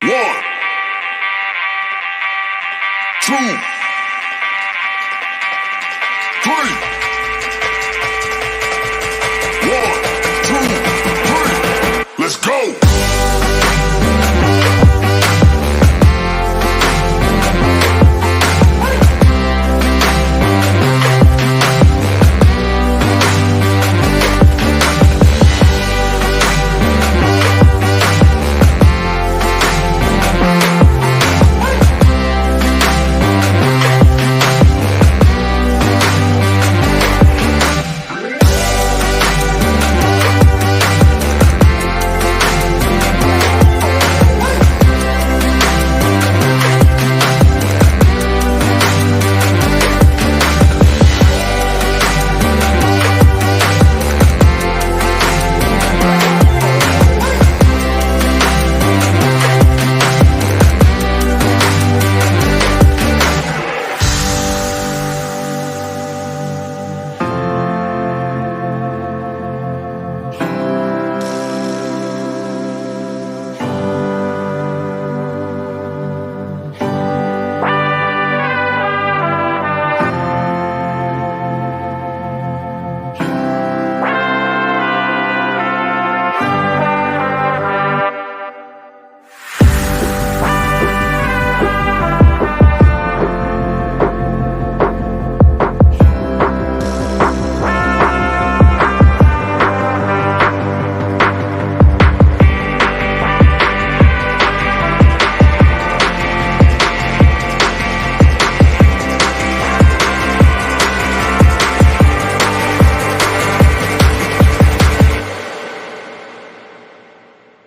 One, two, three. One, two, three. Let's go.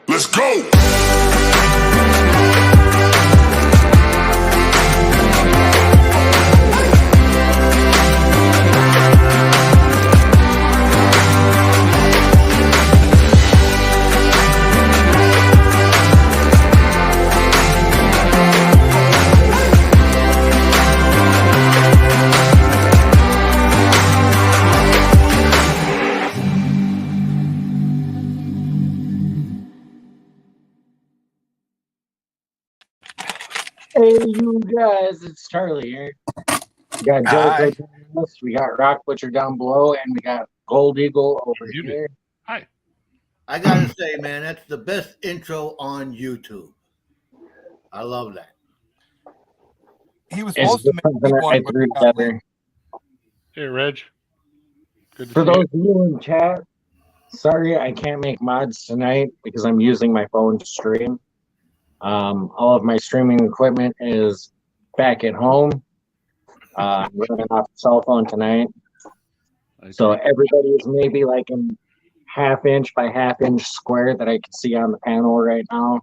Let's go. Hey, you guys, it's Charlie here. We got Jericho, we got Rock Butcher down below, and we got Gold Eagle over here. Hi. I gotta say, man, that's the best intro on YouTube. I love that. He was supposed to make something I threw together. Hey, Reg. Good to For see those of you in chat, sorry I can't make mods tonight because I'm using my phone to stream. All of my streaming equipment is back at home. I'm running off the cell phone tonight. So everybody is maybe like in half-inch by half-inch square that I can see on the panel right now.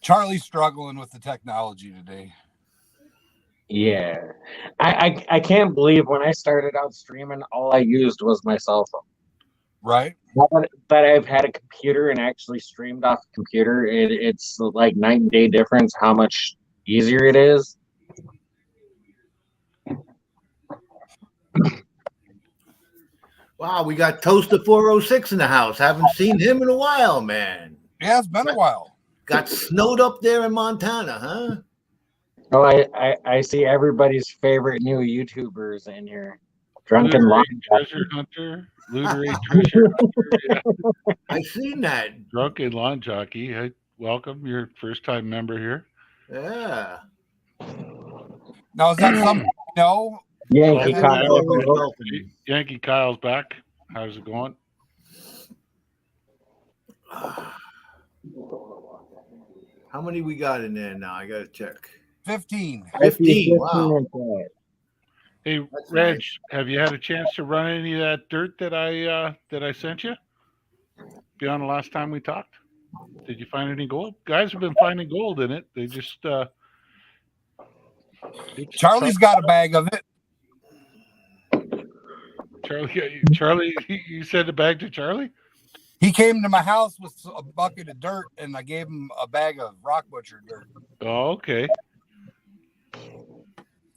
Charlie's struggling with the technology today. Yeah. I can't believe when I started out streaming, all I used was my cell phone. Right. But I've had a computer and actually streamed off a computer. It's like night and day difference how much easier it is. Wow, we got Toaster 406 in the house. Haven't seen him in a while, man. Yeah, it's been a while. Got snowed up there in Montana, huh? Oh, I see everybody's favorite new YouTubers in here. Drunken Lawn Treasure Hunter. Lootery Treasure Hunter. Yeah. I seen that. Drunken Lawn Jockey. Hey, welcome. You're first time member here. Yeah. Now, is that something you know? Yankee Kyle. Yankee Kyle's back. How's it going? How many we got in there now? I got to check. 15. 15. Wow. Hey, That's Reg, nice. have you had a chance to run any of that dirt that I sent you? Beyond the last time we talked? Did you find any gold? Guys have been finding gold in it. They just Charlie's got a bag of it. Charlie, you sent a bag to Charlie? He came to my house with a bucket of dirt, and I gave him a bag of Rock Butcher dirt. Oh, okay.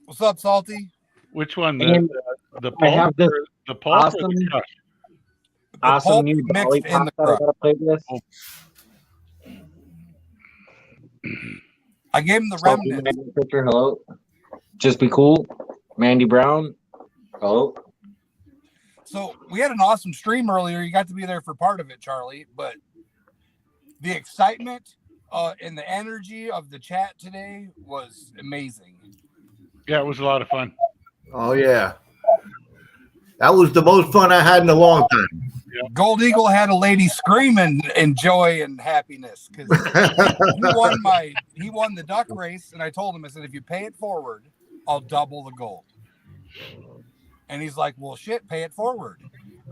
What's up, Salty? Which one? And The I have pulp this or the pulp or awesome- the crush? awesome pulp new dolly mixed in pop the that I crust. gotta play with. I gave him the Salty remnant. Magnet picture, hello. Just be cool. Mandy Brown, hello. So we had an awesome stream earlier. You got to be there for part of it, Charlie. But the excitement and the energy of the chat today was amazing. Yeah, it was a lot of fun. Oh yeah, that was the most fun I had in a long time. Gold Eagle had a lady screaming in joy and happiness because he won the duck race, and I told him, I said, if you pay it forward, I'll double the gold. And he's like, well, shit, pay it forward.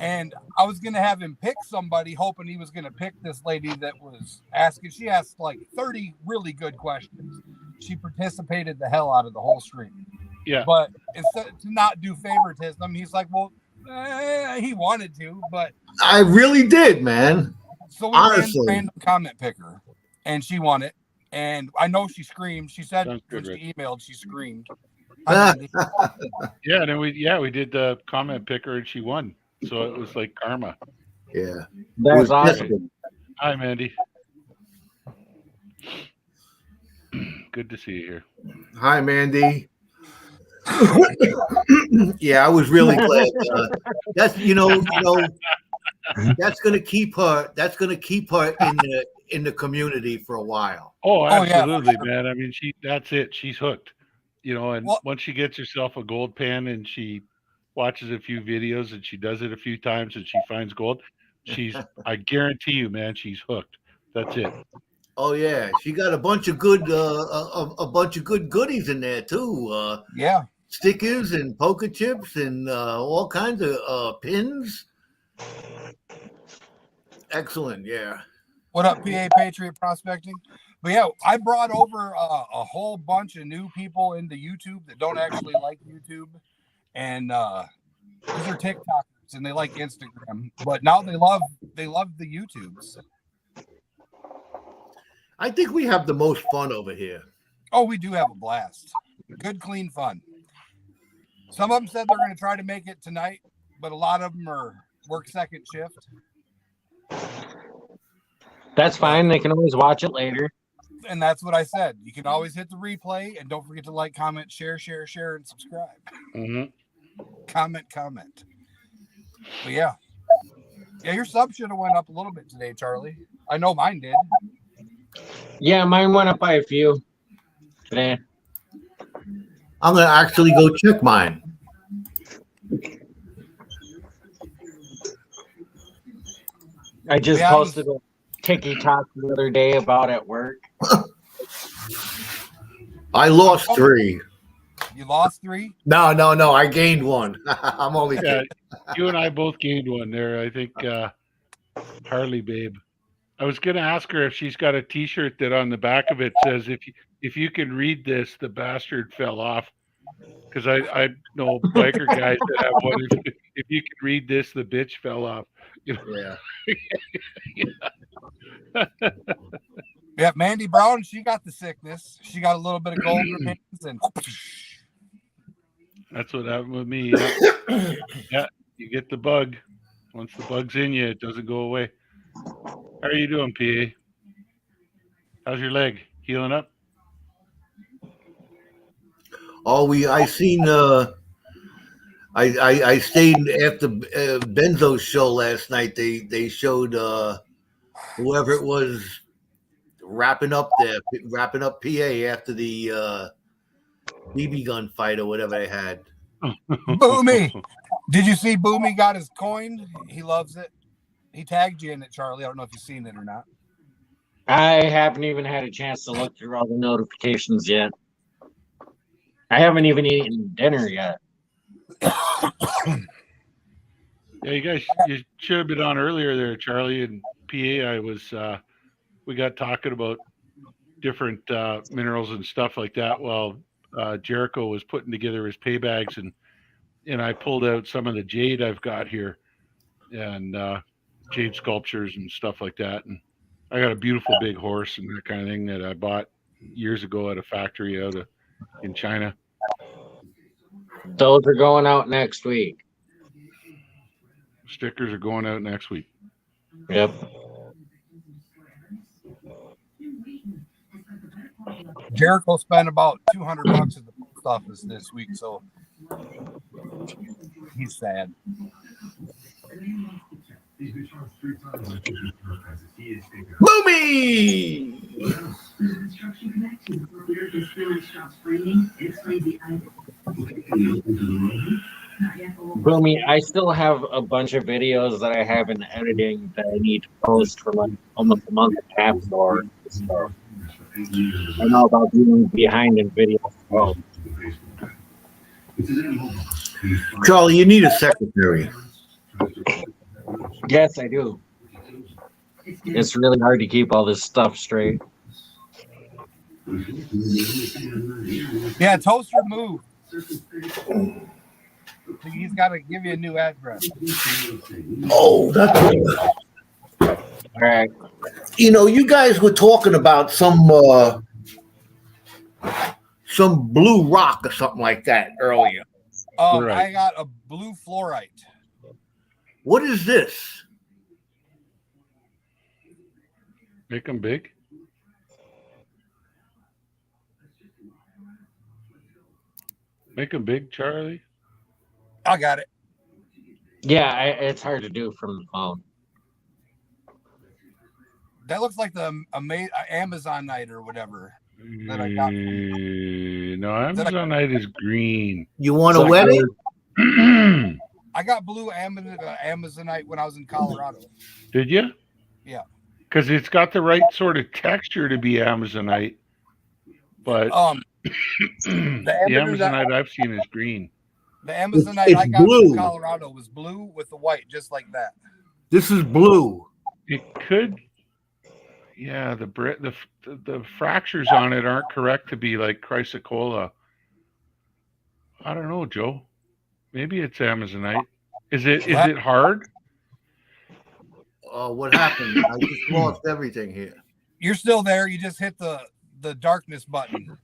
And I was gonna have him pick somebody, hoping he was gonna pick this lady that was asking. She asked like 30 really good questions. She participated the hell out of the whole stream. Yeah. But instead to not do favoritism, he's like, well, he wanted to, but I really did, man. so we Honestly. ran random comment picker, and she won it. And I know she screamed. She said Sounds good, when she emailed, she screamed. Yeah, and then we did the comment picker and she won. So it was like karma. Yeah. That's was awesome. Hi, Mandy. Good to see you here. Hi, Mandy. Yeah, I was really glad. That's that's gonna keep her. That's gonna keep her in the community for a while. Oh, yeah, absolutely, for man. I mean, that's it. She's hooked. And Well- once she gets herself a gold pan and she watches a few videos and she does it a few times and she finds gold, I guarantee you, man, she's hooked. That's it. Oh yeah, she got a bunch of good goodies in there too. Yeah. Stickers and poker chips and all kinds of pins. Excellent, yeah. What up, PA Patriot Prospecting? But yeah, I brought over a whole bunch of new people into YouTube that don't actually like YouTube, and these are TikTokers and they like Instagram, but now they love the YouTubes. I think we have the most fun over here. Oh, we do have a blast. Good, clean fun. Some of them said they're going to try to make it tonight, but a lot of them are work second shift. That's fine. They can always watch it later. And that's what I said. You can always hit the replay, and don't forget to like, comment, share, and subscribe. Mm-hmm. Comment. But yeah, your sub should have went up a little bit today, Charlie. I know mine did. Yeah, mine went up by a few today. I'm gonna actually go check mine. I just Yeah, posted a TikTok the other day about at work. I lost 3. You lost 3? No. I gained 1. I'm only kidding. You and I both gained one there. I think Harley Babe. I was going to ask her if she's got a T-shirt that on the back of it says, "If you can read this, the bastard fell off." Because I know biker guys that have one. If you can read this, the bitch fell off. Yeah. Yeah, Mandy Brown, she got the sickness. She got a little bit of gold remains, and That's what happened with me. Yeah, you get the bug. Once the bug's in you, it doesn't go away. How are you doing, PA? How's your leg? Healing up? Oh, I seen. I stayed after Benzo's show last night. They showed whoever it was wrapping up PA after the BB gun fight or whatever they had. Boomy. Did you see Boomy got his coin? He loves it. He tagged you in it, Charlie. I don't know if you've seen it or not. I haven't even had a chance to look through all the notifications yet. I haven't even eaten dinner yet. Yeah, you should have been on earlier there, Charlie and PA. We got talking about different minerals and stuff like that while Jericho was putting together his pay bags, and I pulled out some of the jade I've got here and jade sculptures and stuff like that. And I got a beautiful big horse and that kind of thing that I bought years ago at a factory out in China. Those are going out next week. Stickers are going out next week. Yep. Jericho spent about $200 at the post office this week, so he's sad. Boomy! Boomy, I still have a bunch of videos that I have in editing that I need to post for like almost a month and a half for. So I know about doing behind in video. Oh, Charlie, you need a secretary. yes, I do. It's really hard to keep all this stuff straight. Yeah, Toaster moved. He's got to give you a new address. Oh, that's All right. you know, you guys were talking about some blue rock or something like that earlier. Right. I got a blue fluorite. What is this? Make them big. Make them big, Charlie. I got it. Yeah, it's hard to do from the phone. That looks like the Amazon night or whatever that I got. No, Amazonite is green. You want to wet it? I got blue Amazonite when I was in Colorado. Did you? Yeah. Because it's got the right sort of texture to be Amazonite, but the Amazonite I've seen is green. The Amazonite It's I got blue. from Colorado was blue with the white, just like that. This is blue. It could, yeah. The fractures on it aren't correct to be like chrysocolla. I don't know, Joe. Maybe it's Amazonite. Is it hard? What happened? I just lost everything here. You're still there. You just hit the darkness button.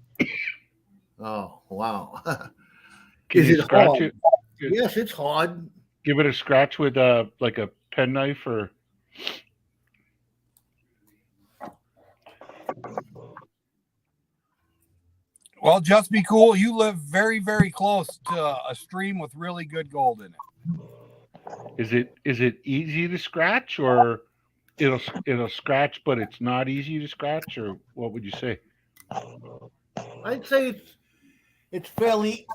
Oh, wow. Can Is you it scratch hard? it? Yes, it's hard. Give it a scratch with like a penknife or. Well, just be cool. You live very, very close to a stream with really good gold in it. Is it easy to scratch, or it'll scratch, but it's not easy to scratch, or what would you say? I'd say it's fairly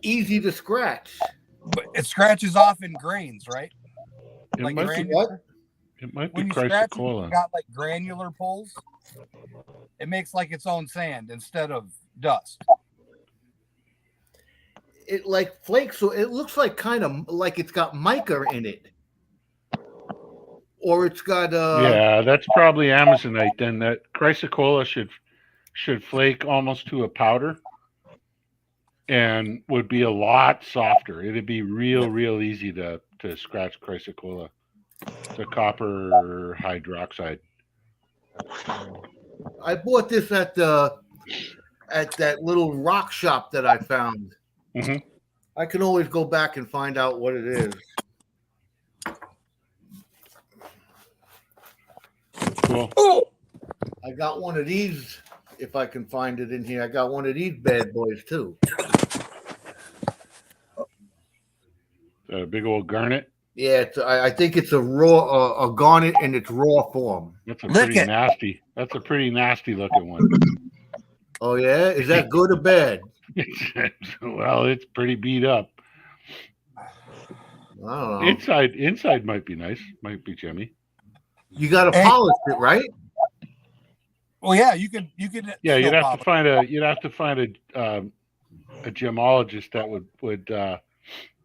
easy to scratch. But it scratches off in grains, right? It Like might be, granular. it might be When you scratch it, chrysocolla. you got like granular pulls. It makes like its own sand instead of dust. It like flakes, so it looks like kind of like it's got mica in it, or it's got Yeah, that's probably Amazonite. Then that chrysocolla should flake almost to a powder, and would be a lot softer. It'd be real easy to scratch chrysocolla. The copper hydroxide. I bought this at that little rock shop that I found. Mm-hmm. I can always go back and find out what it is. Cool. I got one of these, if I can find it in here. I got one of these bad boys too. A big old garnet. Yeah, I think it's a raw, a garnet in its raw form. That's a Lick pretty it. nasty. That's a pretty nasty looking one. Oh yeah, is that good or bad? Well, it's pretty beat up. I don't know. Inside might be nice. Might be Jimmy. You got to Hey. polish it, right? Well, yeah, you could. Yeah, you'd still have to find a gemologist that would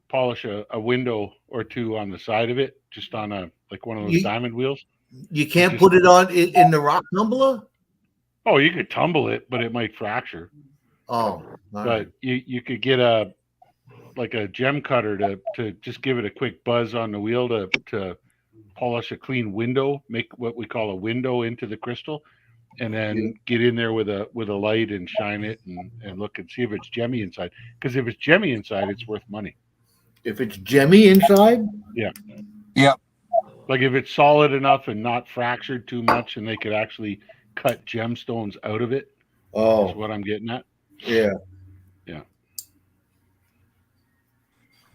polish a window or two on the side of it, just on one of those diamond wheels. You can't put it on in the rock tumbler. Oh, you could tumble it, but it might fracture. Oh, all But right. you could get a gem cutter to just give it a quick buzz on the wheel to polish a clean window, make what we call a window into the crystal, and then get in there with a light and shine it and look and see if it's gemmy inside. Because if it's gemmy inside, it's worth money. If it's gemmy inside, Yeah. Yep. Like if it's solid enough and not fractured too much, and they could actually cut gemstones out of it. Is Oh, what I'm getting at. yeah. Yeah.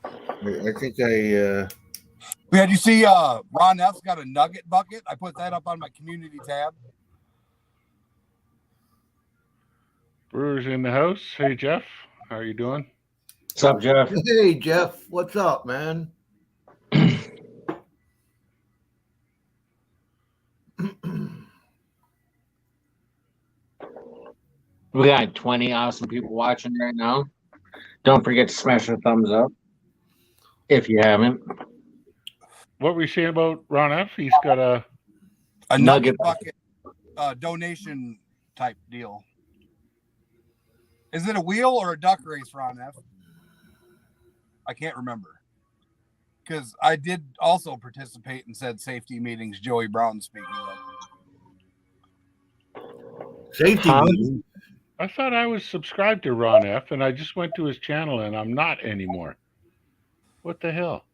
I think I. Yeah, did you see Ron F's got a nugget bucket? I put that up on my community tab. Brewers in the house. Hey Jeff, how are you doing? What's up, Jeff? Hey, Jeff. What's up, man? We got 20 awesome people watching right now. Don't forget to smash the thumbs up if you haven't. What were you saying about Ron F? He's got a Nugget bucket donation type deal. Is it a wheel or a duck race, Ron F? I can't remember. Because I did also participate in said safety meetings Joey Brown speaking of. Safety meeting. I thought I was subscribed to Ron F, and I just went to his channel, and I'm not anymore. What the hell?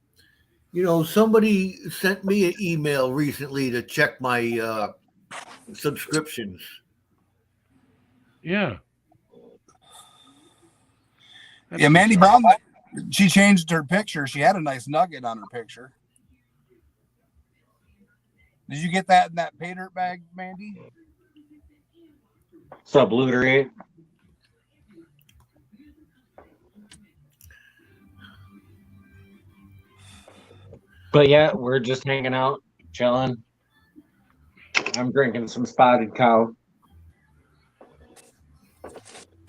You know, somebody sent me an email recently to check my subscriptions. Yeah. Yeah, Mandy Brown, she changed her picture. She had a nice nugget on her picture. Did you get that in that pay dirt bag, Mandy? What's up, Lootery? But yeah, we're just hanging out, chilling. I'm drinking some Spotted Cow.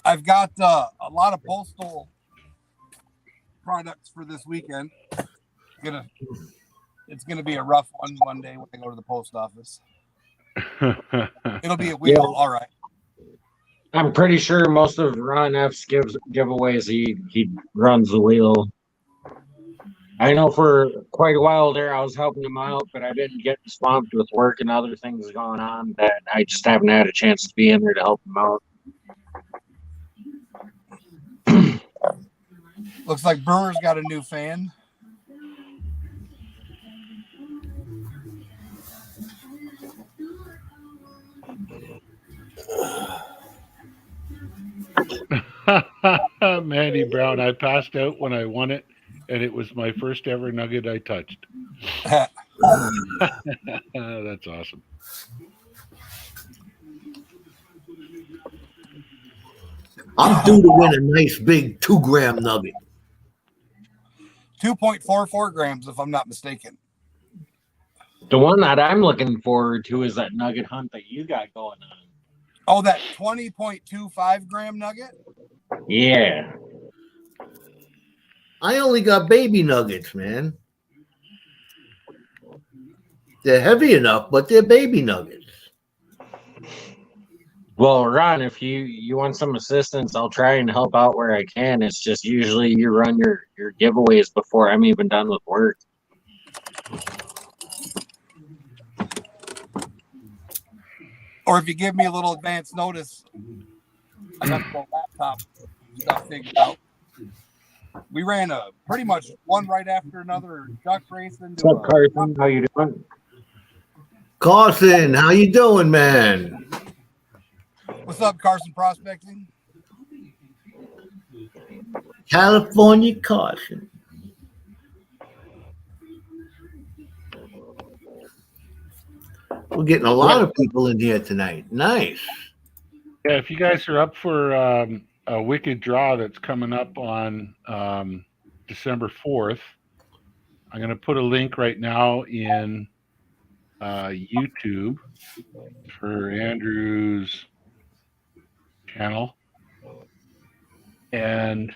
I've got a lot of postal products for this weekend. It's gonna be a rough one Monday when I go to the post office. It'll be a wheel, Yeah. all right. I'm pretty sure most of Ron F's giveaways he runs the wheel. I know for quite a while there I was helping him out, but I've been getting swamped with work and other things going on that I just haven't had a chance to be in there to help him out. Looks like Brewer's got a new fan. Mandy Brown, I passed out when I won it, and it was my first ever nugget I touched. That's awesome. I'm due to win a nice big 2-gram nugget. 2.44 grams, if I'm not mistaken. The one that I'm looking forward to is that nugget hunt that you got going on. Oh, that 20.25 gram nugget? Yeah. I only got baby nuggets, man. They're heavy enough, but they're baby nuggets. Well, Ron, if you want some assistance, I'll try and help out where I can. It's just usually you run your giveaways before I'm even done with work. Or if you give me a little advance notice, I got the laptop stuff figured out. We ran a pretty much one right after another duck race into What's up, Carson? How you doing? Carson, how you doing, man? What's up, Carson Prospecting? California Carson. We're getting a lot of people in here tonight. Nice. Yeah, if you guys are up for a wicked draw that's coming up on December 4th, I'm going to put a link right now in YouTube for Andrew's channel. And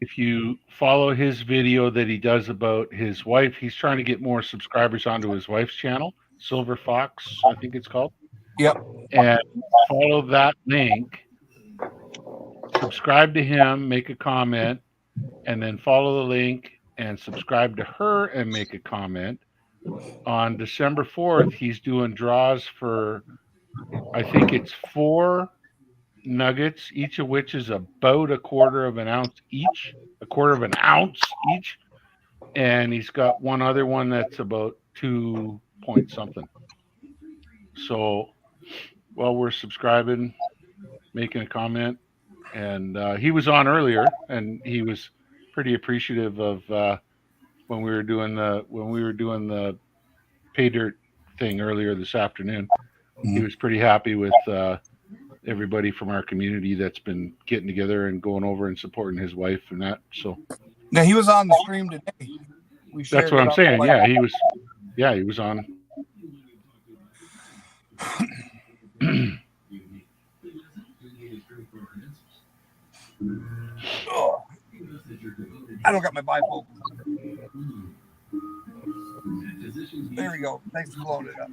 if you follow his video that he does about his wife, he's trying to get more subscribers onto his wife's channel, Silver Fox, I think it's called. Yep. And follow that link, subscribe to him, make a comment, and then follow the link and subscribe to her and make a comment. On December 4th, he's doing draws for, I think it's 4 nuggets, each of which is about a quarter of an ounce each. and he's got one other one that's about 2 point something. So while we're subscribing, making a comment, and he was on earlier, and he was pretty appreciative of when we were doing the pay dirt thing earlier this afternoon. He was pretty happy with everybody from our community that's been getting together and going over and supporting his wife and that. So Now he was on the stream today. that's what I'm saying. Yeah, he was. Yeah, he was on. Oh, I don't got my bifocal. There we go. Thanks for blowing it up.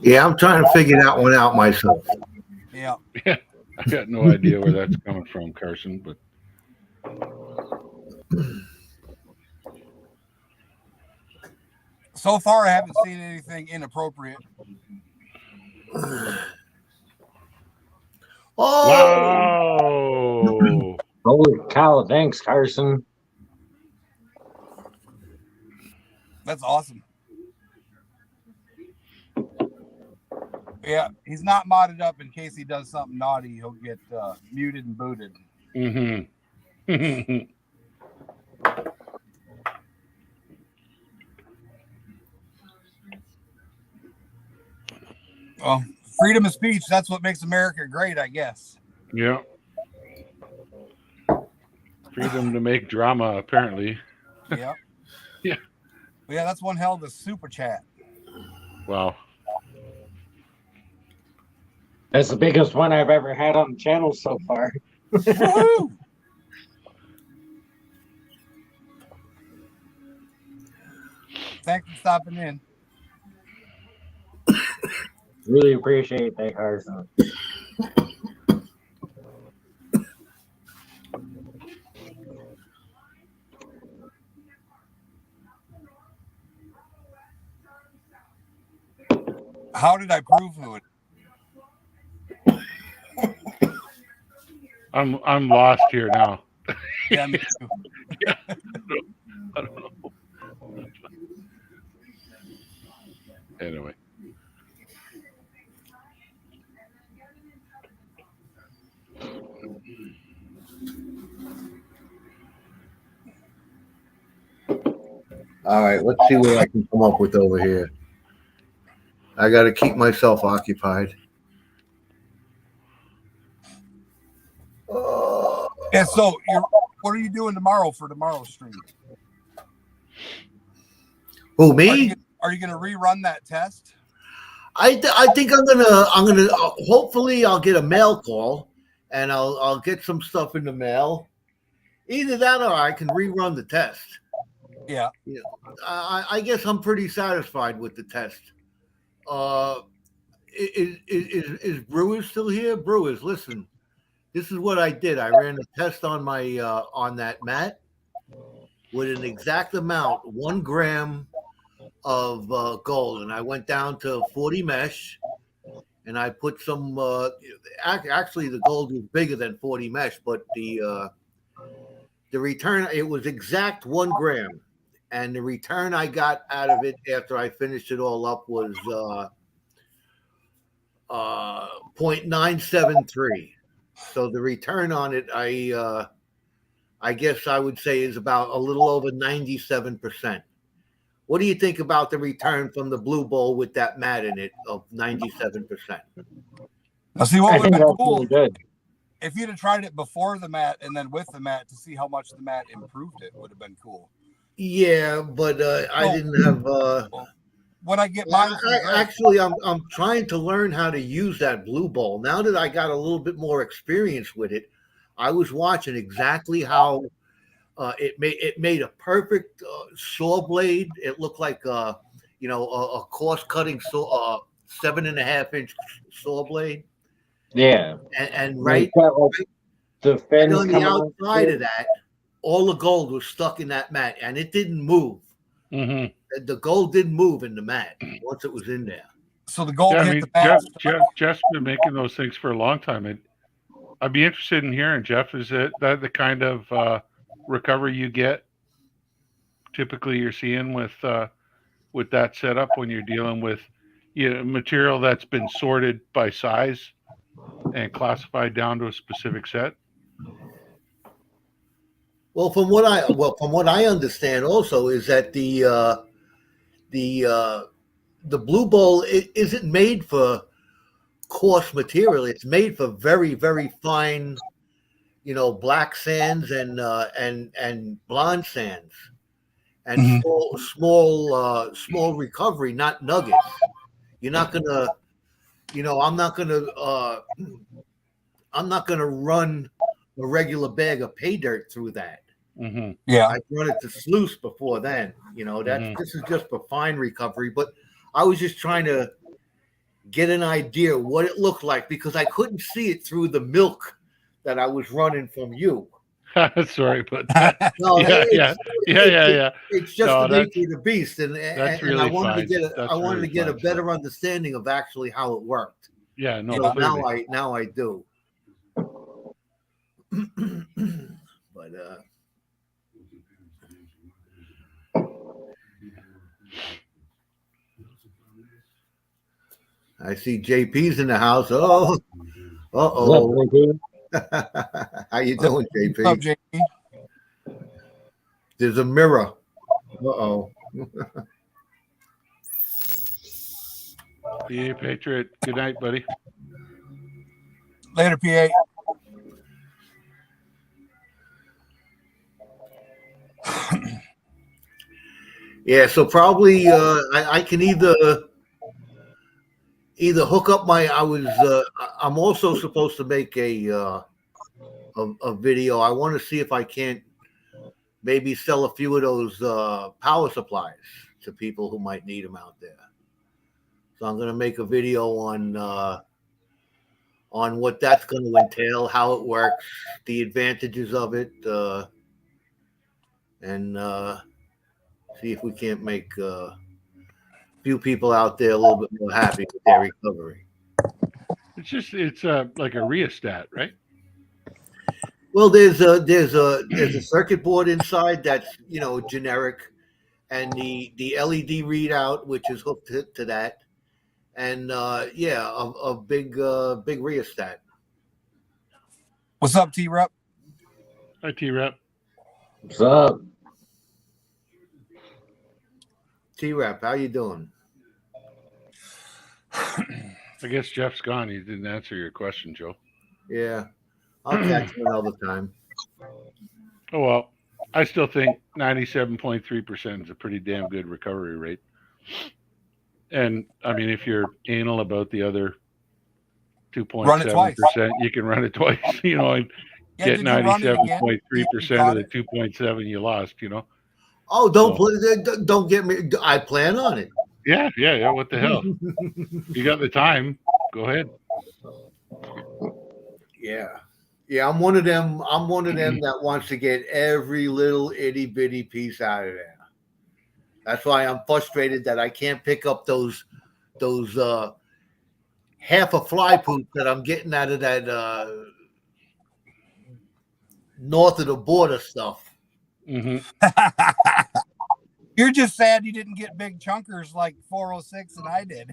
Yeah, I'm trying to figure that one out myself. Yeah. I got no idea where that's coming from, Carson, but So far, I haven't seen anything inappropriate. wow. Holy cow! Thanks, Carson. That's awesome. Yeah, he's not modded up in case he does something naughty. He'll get muted and booted. Mm-hmm. Well, freedom of speech, that's what makes America great, I guess. Yeah. Freedom to make drama, apparently. Yeah. Yeah. Yeah, that's one hell of a super chat. Wow. That's the biggest one I've ever had on the channel so far. Woohoo! Thanks for stopping in. Really appreciate that, Carson. How did I prove it? I'm lost here now. Yeah, me too. I don't know. Anyway. All right, let's see what I can come up with over here. I got to keep myself occupied. Yeah, so what are you doing tomorrow for tomorrow's stream? Who, me? Are you gonna rerun that test? I think I'm gonna hopefully I'll get a mail call and I'll get some stuff in the mail. Either that or I can rerun the test. Yeah. I guess I'm pretty satisfied with the test. Is Brewers still here? Brewers, listen. This is what I did. I ran a test on my on that mat with an exact amount, 1 gram of gold, and I went down to 40 mesh, and I put some. Actually, the gold was bigger than 40 mesh, but the return, it was exact 1 gram, and the return I got out of it after I finished it all up was 0.973. So the return on it, I guess I would say is about a little over 97%. What do you think about the return from the Blue Bowl with that mat in it of 97%? Now, see what I would think have been that's cool really good. if you'd have tried it before the mat and then with the mat to see how much the mat improved it would have been cool. Yeah, but I didn't have. When I get mine, Actually, I'm trying to learn how to use that Blue Bowl. Now that I got a little bit more experience with it, I was watching exactly how it made a perfect saw blade. It looked like a coarse cutting saw, 7.5-inch saw blade. Yeah. And right, the fins on the coming outside of that, all the gold was stuck in that mat, and it didn't move. Mm-hmm. The gold didn't move in the mat once it was in there. So the gold Yeah, I hit mean, the mat. Jeff's been making those things for a long time. I'd be interested in hearing, Jeff. Is that the kind of recovery you get? Typically, you're seeing with that setup when you're dealing with material that's been sorted by size and classified down to a specific set. Well, from what I understand, also is that the Blue Bowl isn't made for coarse material. It's made for very, very fine, black sands and blonde sands, and small recovery, not nuggets. You're not gonna, I'm not gonna run a regular bag of pay dirt through that. Mm-hmm. Yeah. I run it to sluice before then. This is just for fine recovery. But I was just trying to get an idea what it looked like because I couldn't see it through the milk that I was running from you. Sorry, but no, yeah. It's just the nature of the beast, and really I wanted fine. to get a better understanding of actually how it worked. Yeah, no. So now I do. But I see JP's in the house. Oh. How you doing, JP? What's up, JP? There's a mirror. Uh-oh. Yeah, Patriot. Good night, buddy. Later, PA. Yeah, so probably I can either hook up I'm also supposed to make a video. I want to see if I can't maybe sell a few of those power supplies to people who might need them out there. So I'm going to make a video on what that's going to entail, how it works, the advantages of it, and see if we can't make a few people out there a little bit more happy with their recovery. It's like a rheostat, right? Well, there's a circuit board inside that's generic, and the LED readout which is hooked to that, and a big rheostat. What's up, T-Rep? Hi, T-Rep. What's up? T-Rep, how you doing? I guess Jeff's gone. He didn't answer your question, Joe. Yeah, I'll catch him another time. Oh, well, I still think 97.3% is a pretty damn good recovery rate. And, I mean, if you're anal about the other 2.7%, you can run it twice, and get 97.3% of the 2.7 you lost, Oh, don't get me. I plan on it. Yeah. What the hell? You got the time. Go ahead. Yeah. I'm one of them that wants to get every little itty bitty piece out of there. That's why I'm frustrated that I can't pick up those half a fly poop that I'm getting out of that north of the border stuff. Mm-hmm. You're just sad you didn't get big chunkers like 406 and I did.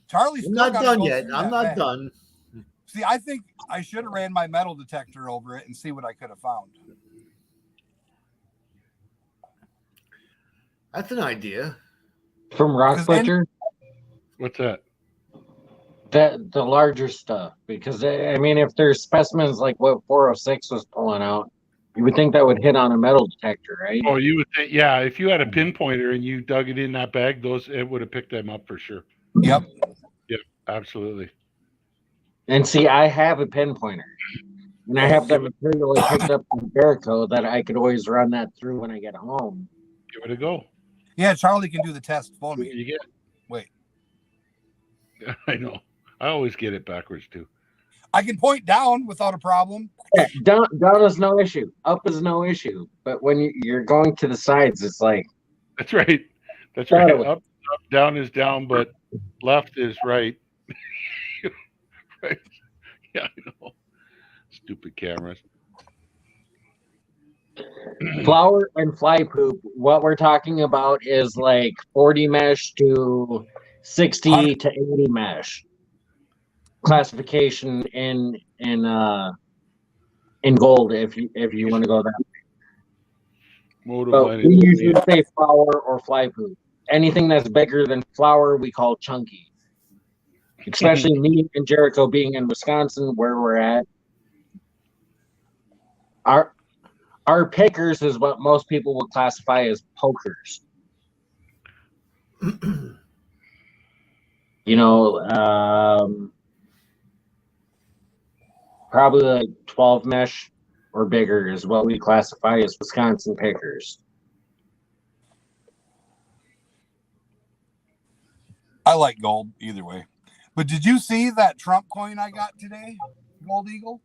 Charlie's I'm not done yet. I'm not done. See, I think I should have ran my metal detector over it and see what I could have found. That's an idea. From Rock Butcher? What's that? The larger stuff. Because, I mean, if there's specimens like what 406 was pulling out, you would think that would hit on a metal detector, right? Oh, you would think, yeah. If you had a pinpointer and you dug it in that bag, it would have picked them up for sure. Yep. Yep, absolutely. And see, I have a pinpointer. And I have that material I picked up from Jericho that I could always run that through when I get home. Give it a go. Yeah, Charlie can do the test for me. You get. Wait. I know. I always get it backwards too. I can point down without a problem. Yeah, down is no issue. Up is no issue. But when you're going to the sides, it's like. That's right. That's right. Up, down is down, but left is right. Right? Yeah, I know. Stupid cameras. Flower and fly poop. What we're talking about is like 40 mesh to 60 to 80 mesh classification in gold if you want to go that way. Moto But blended. we usually say flower or fly poop. Anything that's bigger than flower we call chunky. Especially me and Jericho being in Wisconsin where we're at. Our pickers is what most people would classify as pokers. You know, probably like 12 mesh or bigger is what we classify as Wisconsin pickers. I like gold either way. But did you see that Trump coin I got today, Gold Eagle?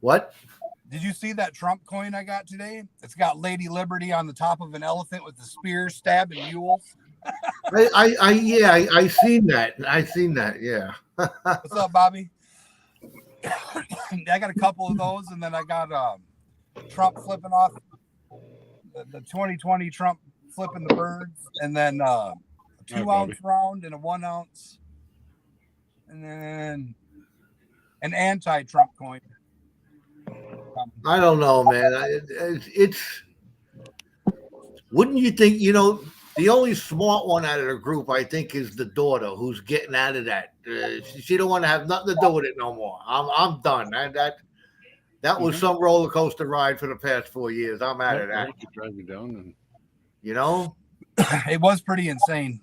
What? Did you see that Trump coin I got today? It's got Lady Liberty on the top of an elephant with the spear stabbing mules. I seen that. I seen that. Yeah. What's up, Bobby? I got a couple of those, and then I got Trump flipping off the 2020 Trump flipping the birds, and then a 2-ounce round and a 1 ounce, and then an anti-Trump coin. I don't know, man. It's wouldn't you think? The only smart one out of the group, I think, is the daughter who's getting out of that. She don't want to have nothing to do with it no more. I'm done. That was some roller coaster ride for the past 4 years. I'm out of that. Drive me down and... It was pretty insane.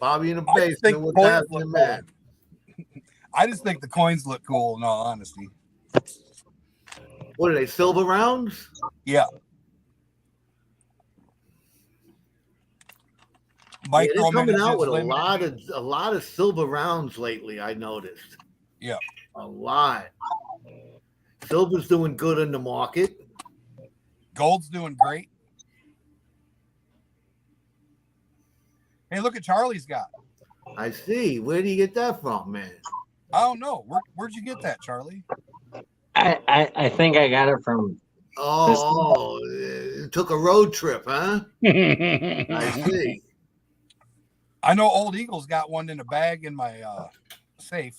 Bobby in the basement. What's happening, man? I just think the coins look cool, in all honesty. What are they, silver rounds? Yeah. They're coming out with a lot of silver rounds lately, I noticed. Yeah. A lot. Silver's doing good in the market. Gold's doing great. Hey, look at Charlie's got. I see. Where do you get that from, man? I don't know. Where'd you get that, Charlie? I think I got it from. It took a road trip, huh? I see. I know Old Eagle's got one in a bag in my safe.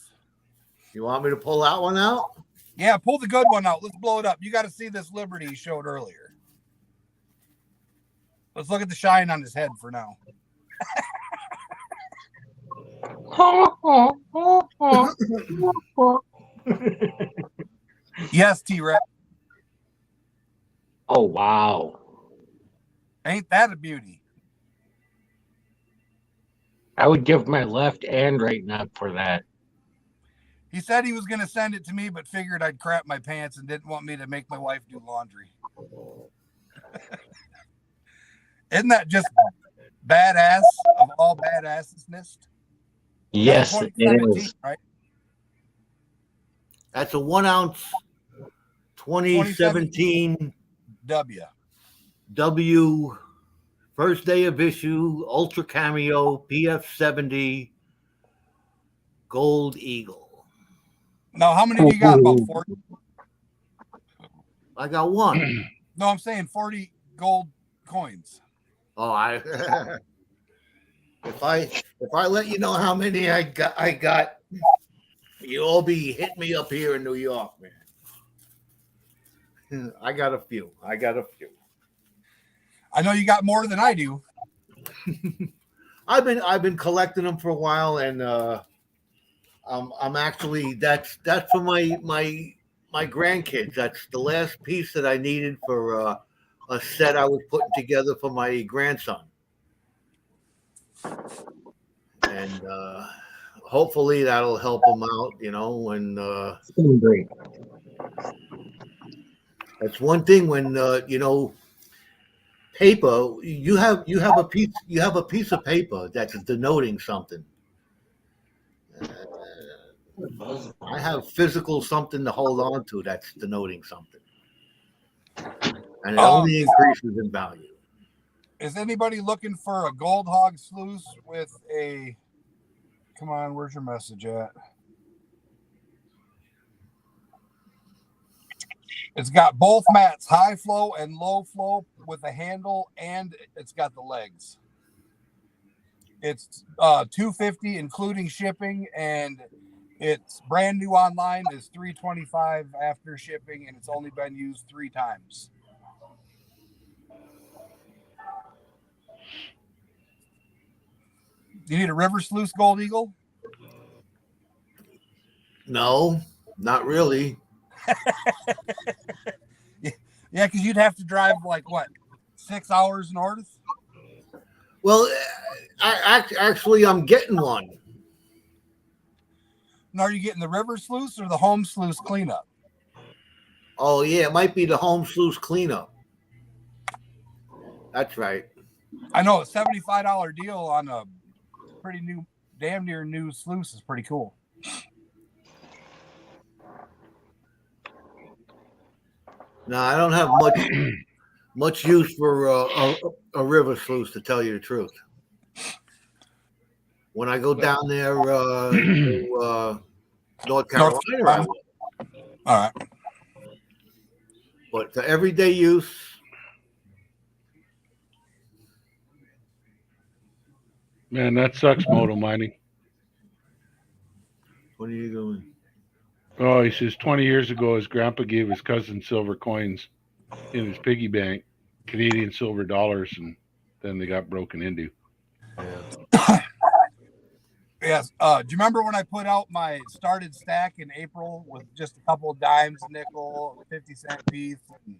You want me to pull that one out? Yeah, pull the good one out. Let's blow it up. You got to see this Liberty he showed earlier. Let's look at the shine on his head for now. Yes, T-Rex. Oh, wow. Ain't that a beauty? I would give my left and right nut for that. He said he was going to send it to me, but figured I'd crap my pants and didn't want me to make my wife do laundry. Isn't that just badass of all badassness? Yes, it is. Right? That's a 1 ounce 2017 W. First day of issue, Ultra Cameo, PF70, Gold Eagle. Now, how many do you got? About 40? I got one. No, I'm saying 40 gold coins. Oh, if I let you know how many I got, you'll all be hitting me up here in New York, man. I got a few. I know you got more than I do. I've been collecting them for a while, and I'm actually that's for my grandkids. That's the last piece that I needed for a set I was putting together for my grandson, and hopefully that'll help him out. When Great. that's one thing when paper, you have a piece of paper that's denoting something. I have physical something to hold on to that's denoting something, and it only increases in value. Is anybody looking for a gold hog sluice with a? Come on, where's your message at? It's got both mats, high flow and low flow, with a handle, and it's got the legs. It's $250 including shipping, and it's brand new online. Is $325 after shipping, and it's only been used 3 times. Do you need a river sluice, Gold Eagle? No, not really. Yeah, because you'd have to drive like what, 6 hours north? Well, actually, I'm getting one. And are you getting the river sluice or the home sluice cleanup? Oh yeah, it might be the home sluice cleanup. That's right. I know a $75 deal on a pretty new, damn near new sluice is pretty cool. No, I don't have much use for a river sluice, to tell you the truth. When I go down there to North Carolina, I will. All right. But for everyday use, Man, that sucks, moto mining. what are you doing? Oh, he says 20 years ago, his grandpa gave his cousin silver coins in his piggy bank, Canadian silver dollars, and then they got broken into. Yeah. Yes. Do you remember when I put out my started stack in April with just a couple of dimes, nickel, 50-cent piece, and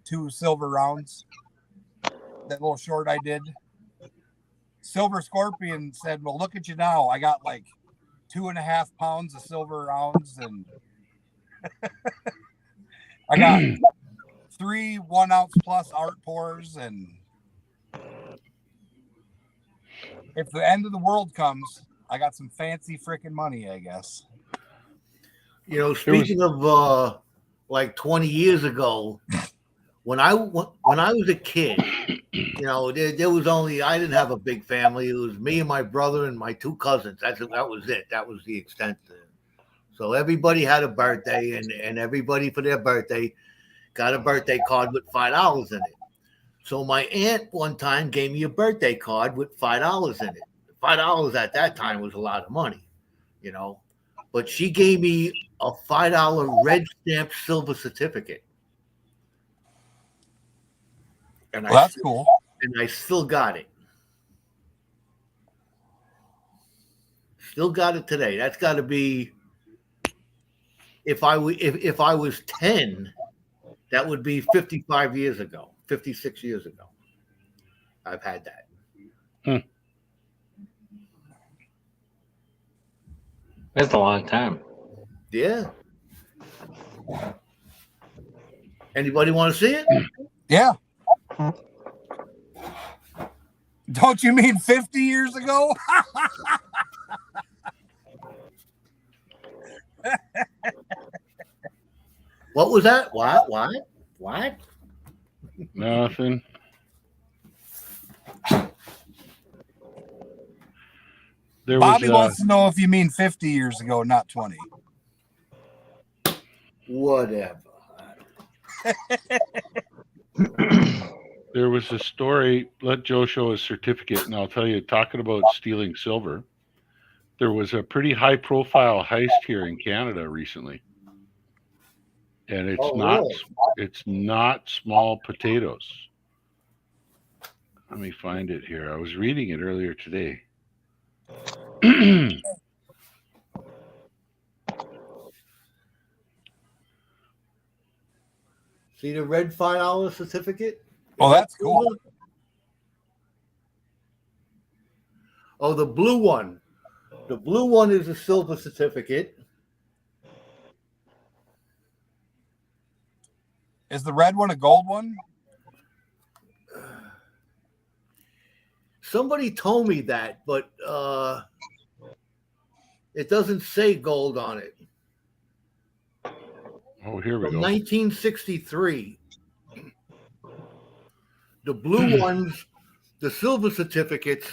2 silver rounds? That little short I did. Silver Scorpion said, "Well, look at you now. I got like 2.5 pounds of silver rounds, and I got 3 1-ounce plus art pours, and if the end of the world comes, I got some fancy freaking money, I guess." You know, speaking of like 20 years ago, when I was a kid, you know, there was only, I didn't have a big family. It was me and my brother and my 2 cousins. That was it. That was the extent of it. So everybody had a birthday, and everybody for their birthday got a birthday card with $5 in it. So my aunt one time gave me a birthday card with $5 in it. $5 at that time was a lot of money, you know. But she gave me a $5 red stamped silver certificate. And Well, that's cool. And I still got it. Still got it today. That's got to be, if I was 10, that would be 55 years ago, 56 years ago. I've had that. That's a long time. Yeah. Anybody want to see it? Yeah. Don't you mean 50 years ago? What was that? What? Nothing. Bobby wants to know if you mean 50 years ago, not 20. Whatever. There was a story. Let Joe show his certificate, and I'll tell you, talking about stealing silver, there was a pretty high-profile heist here in Canada recently. And it's not small potatoes. Let me find it here. I was reading it earlier today. See the red $5 certificate? Oh, that's cool. Oh, the blue one. The blue one is a silver certificate. Is the red one a gold one? Somebody told me that, but it doesn't say gold on it. Oh, here we From go. 1963. The blue ones the silver certificates,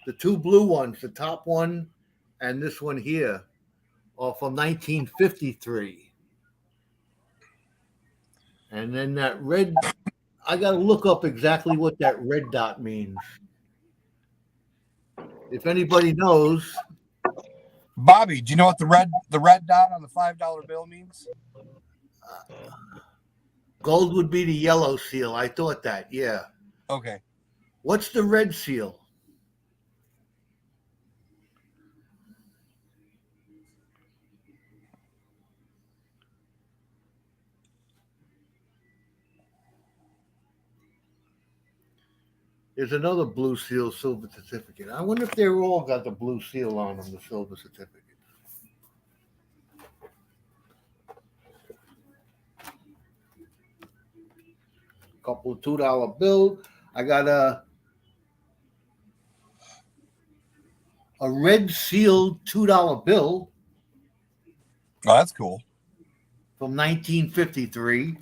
the two blue ones, the top one and this one here, are from 1953. And then that red, I got to look up exactly what that red dot means. If anybody knows, Bobby, do you know what the red dot on the $5 bill means? gold would be the yellow seal. I thought that, yeah. Okay. What's the red seal? There's another blue seal silver certificate. I wonder if they're all got the blue seal on them, the silver certificate. Couple of $2 bills. I got a red sealed $2 bill Oh, that's cool. from 1953.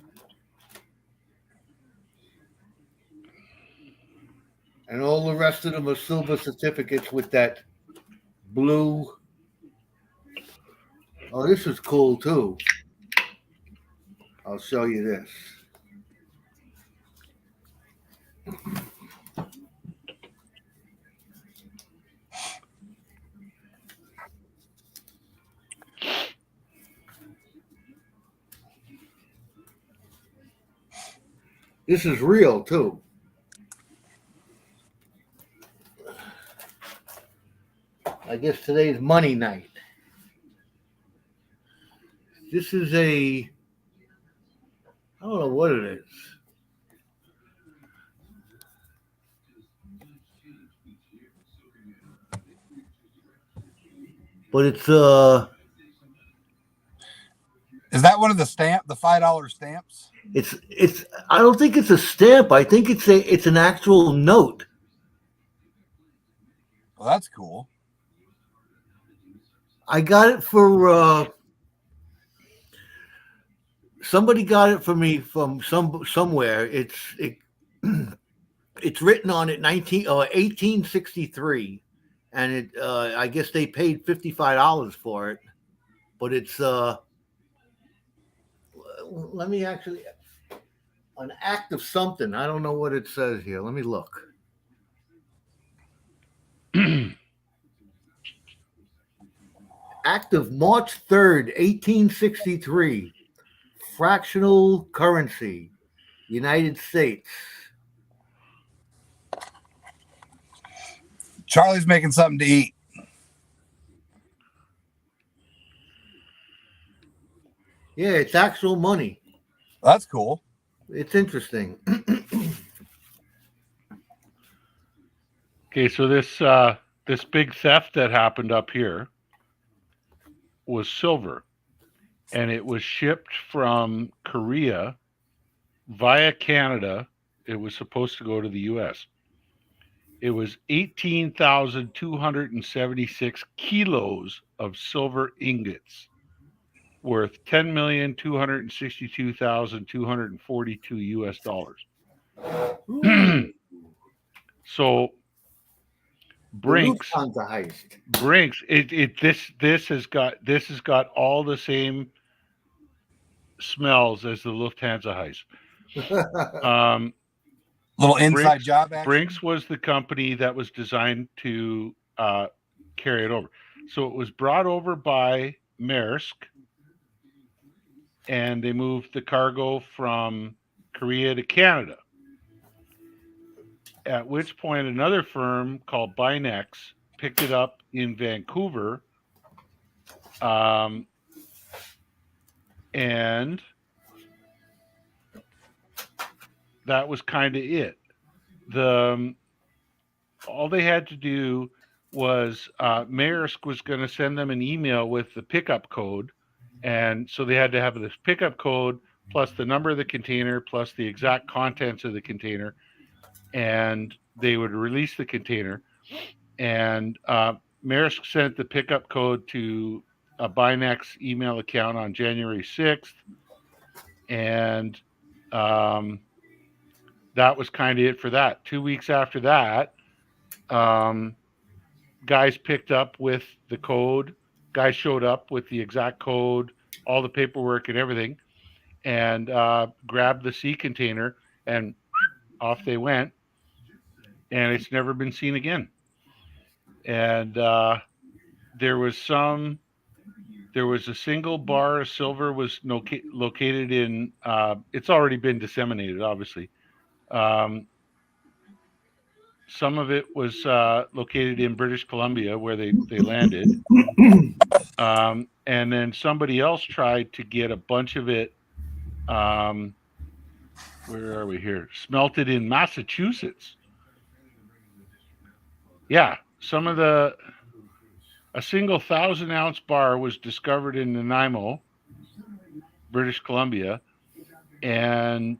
And all the rest of them are silver certificates with that blue. Oh, this is cool too. I'll show you this. This is real too. I guess today's money night. This is I don't know what it is. But it's Is that one of the $5 stamps? it's I don't think it's a stamp. I think it's an actual note. Well, that's cool. I got it for somebody got it for me from somewhere. It's written on it 1863, and it I guess they paid $55 for it. But it's let me actually an act of something. I don't know what it says here. Let me look. Act of March 3rd, 1863. Fractional currency, United States. Charlie's making something to eat. Yeah, it's actual money. That's cool. It's interesting. Okay, so this big theft that happened up here was silver, and it was shipped from Korea via Canada. It was supposed to go to the U.S. It was 18,276 kilos of silver ingots, worth $10,262,242 U.S. dollars. So Brinks, this has got all the same smells as the Lufthansa heist. Little inside job action. Brinks was the company that was designed to carry it over. So it was brought over by Maersk, and they moved the cargo from Korea to Canada. At which point another firm called Binex picked it up in Vancouver, and that was kind of it. All they had to do was Maersk was going to send them an email with the pickup code, and so they had to have this pickup code plus the number of the container plus the exact contents of the container, and they would release the container. And Maersk sent the pickup code to a Binex email account on January 6th, and that was kind of it for that. 2 weeks after that, guys picked up with the code. Guys showed up with the exact code, all the paperwork and everything, and grabbed the sea container, and off they went. And it's never been seen again. And there was a single bar of silver was located in. It's already been disseminated, obviously. Some of it was located in British Columbia, where they landed. And then somebody else tried to get a bunch of it. Where are we here? Smelted in Massachusetts. Yeah, a single 1,000-ounce bar was discovered in Nanaimo, British Columbia, and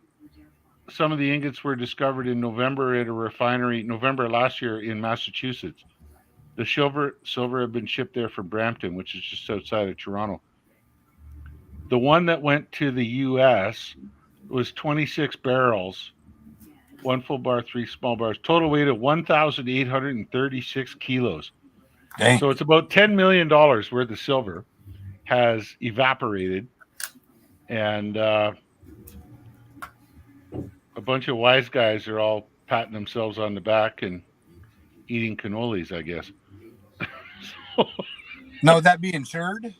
some of the ingots were discovered in November at a refinery, November last year in Massachusetts. The silver had been shipped there from Brampton, which is just outside of Toronto. The one that went to the U.S. was 26 barrels, 1 full bar, 3 small bars, total weight of 1,836 kilos. Dang. So it's about $10 million worth of silver has evaporated, and a bunch of wise guys are all patting themselves on the back and eating cannolis, I guess. Now, would that be insured?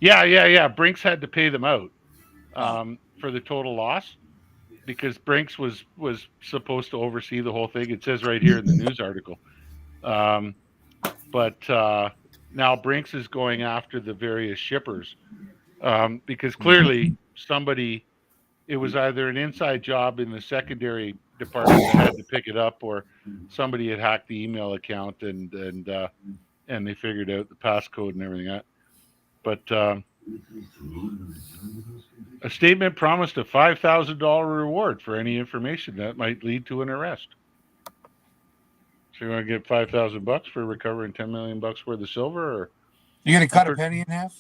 Yeah. Brinks had to pay them out for the total loss, because Brinks was supposed to oversee the whole thing. It says right here in the news article. But now Brinks is going after the various shippers, because clearly it was either an inside job in the secondary department that had to pick it up, or somebody had hacked the email account and they figured out the passcode and everything. But a statement promised a $5,000 reward for any information that might lead to an arrest. So you want to get $5,000 for recovering $10 million worth of silver, or You gonna cut a penny in half?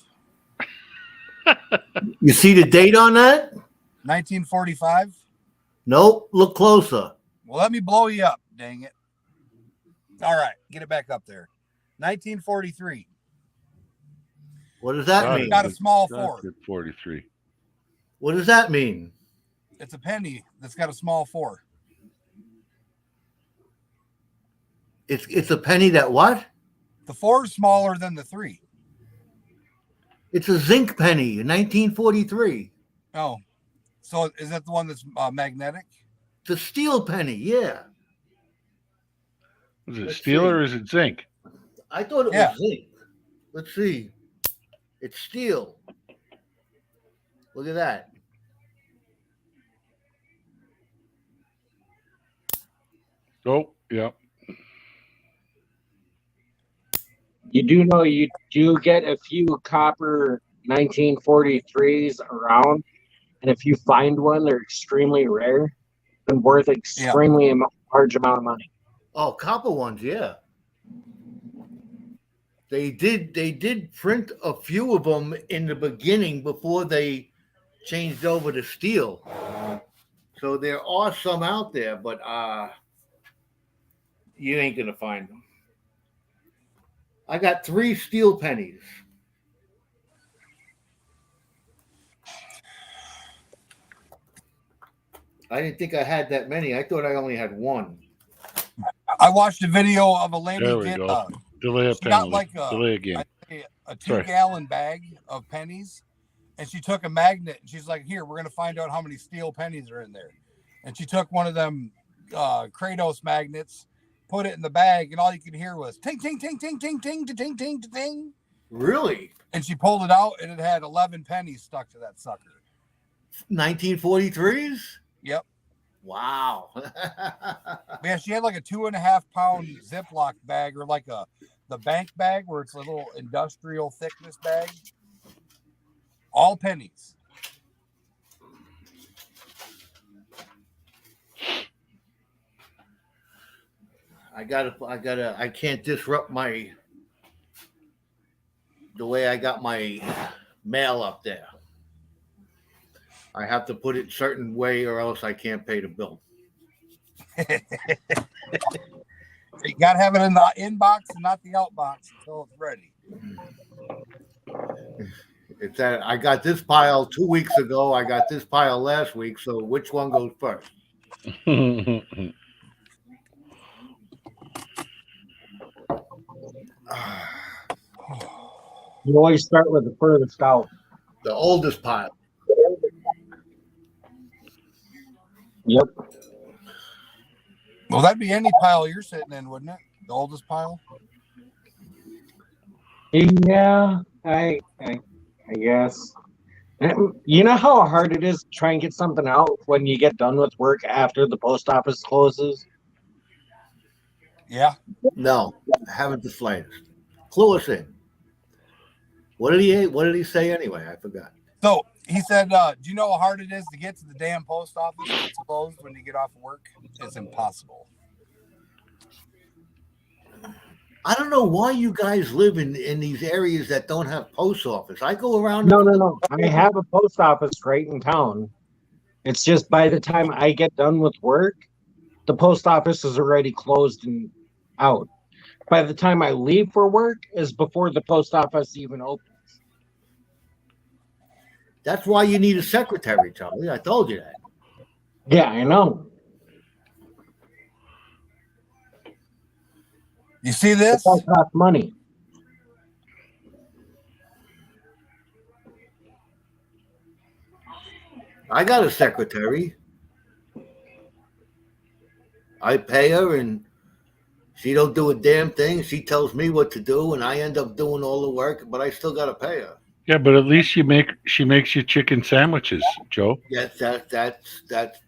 You see the date on that? 1945. Nope. Look closer. Well, let me blow you up. Dang it! All right, get it back up there. 1943. What does that mean? Got a small 4. 43. What does that mean? It's a penny that's got a small 4. It's a penny that what? The 4 is smaller than the 3. It's a zinc penny in 1943. Oh, so is that the one that's magnetic? It's a steel penny, yeah. Is it Let's steel see. or is it zinc? I thought it Yeah. was zinc. Let's see. It's steel. Look at that. Oh, yeah. You do know you do get a few copper 1943s around, and if you find one, they're extremely rare and worth extremely large amount of money. Oh, copper ones, yeah. They did print a few of them in the beginning before they changed over to steel. So there are some out there, but you ain't gonna find them. I got 3 steel pennies. I didn't think I had that many. I thought I only had 1. I watched a video of a lady There we get go. Delay a she got penalty. like Delay again. a Sorry. 2-gallon bag of pennies, and she took a magnet and she's like, "Here, we're gonna find out how many steel pennies are in there." And she took one of them Kratos magnets, put it in the bag, and all you could hear was ting ting ting ting ting ting ting ting ting ting. Really? And she pulled it out, and it had 11 pennies stuck to that sucker. 1943s? Yep. Wow. Yeah, she had like a 2.5-pound Ziploc bag, or like the bank bag where it's a little industrial thickness bag. All pennies. I can't disrupt the way I got my mail up there. I have to put it a certain way or else I can't pay the bill. You got to have it in the inbox and not the outbox until it's ready. It's that I got this pile 2 weeks ago. I got this pile last week. So which one goes first? You always start with the furthest out. The oldest pile. Yep. Well, that'd be any pile you're sitting in, wouldn't it? The oldest pile. Yeah, I guess. You know how hard it is to try and get something out when you get done with work after the post office closes? Yeah. No, haven't the slightest. Clue us in. What did he say anyway? I forgot. So he said, do you know how hard it is to get to the damn post office when it's closed when you get off of work? It's impossible. I don't know why you guys live in these areas that don't have post office. I go around. No. I have a post office right in town. It's just by the time I get done with work, the post office is already closed and out. By the time I leave for work is before the post office even opens. That's why you need a secretary, Charlie. I told you that. Yeah, I know. You see this? It all costs money. I got a secretary. I pay her, and she don't do a damn thing. She tells me what to do, and I end up doing all the work, but I still got to pay her. Yeah, but at least she makes you chicken sandwiches, Joe. Yes, that's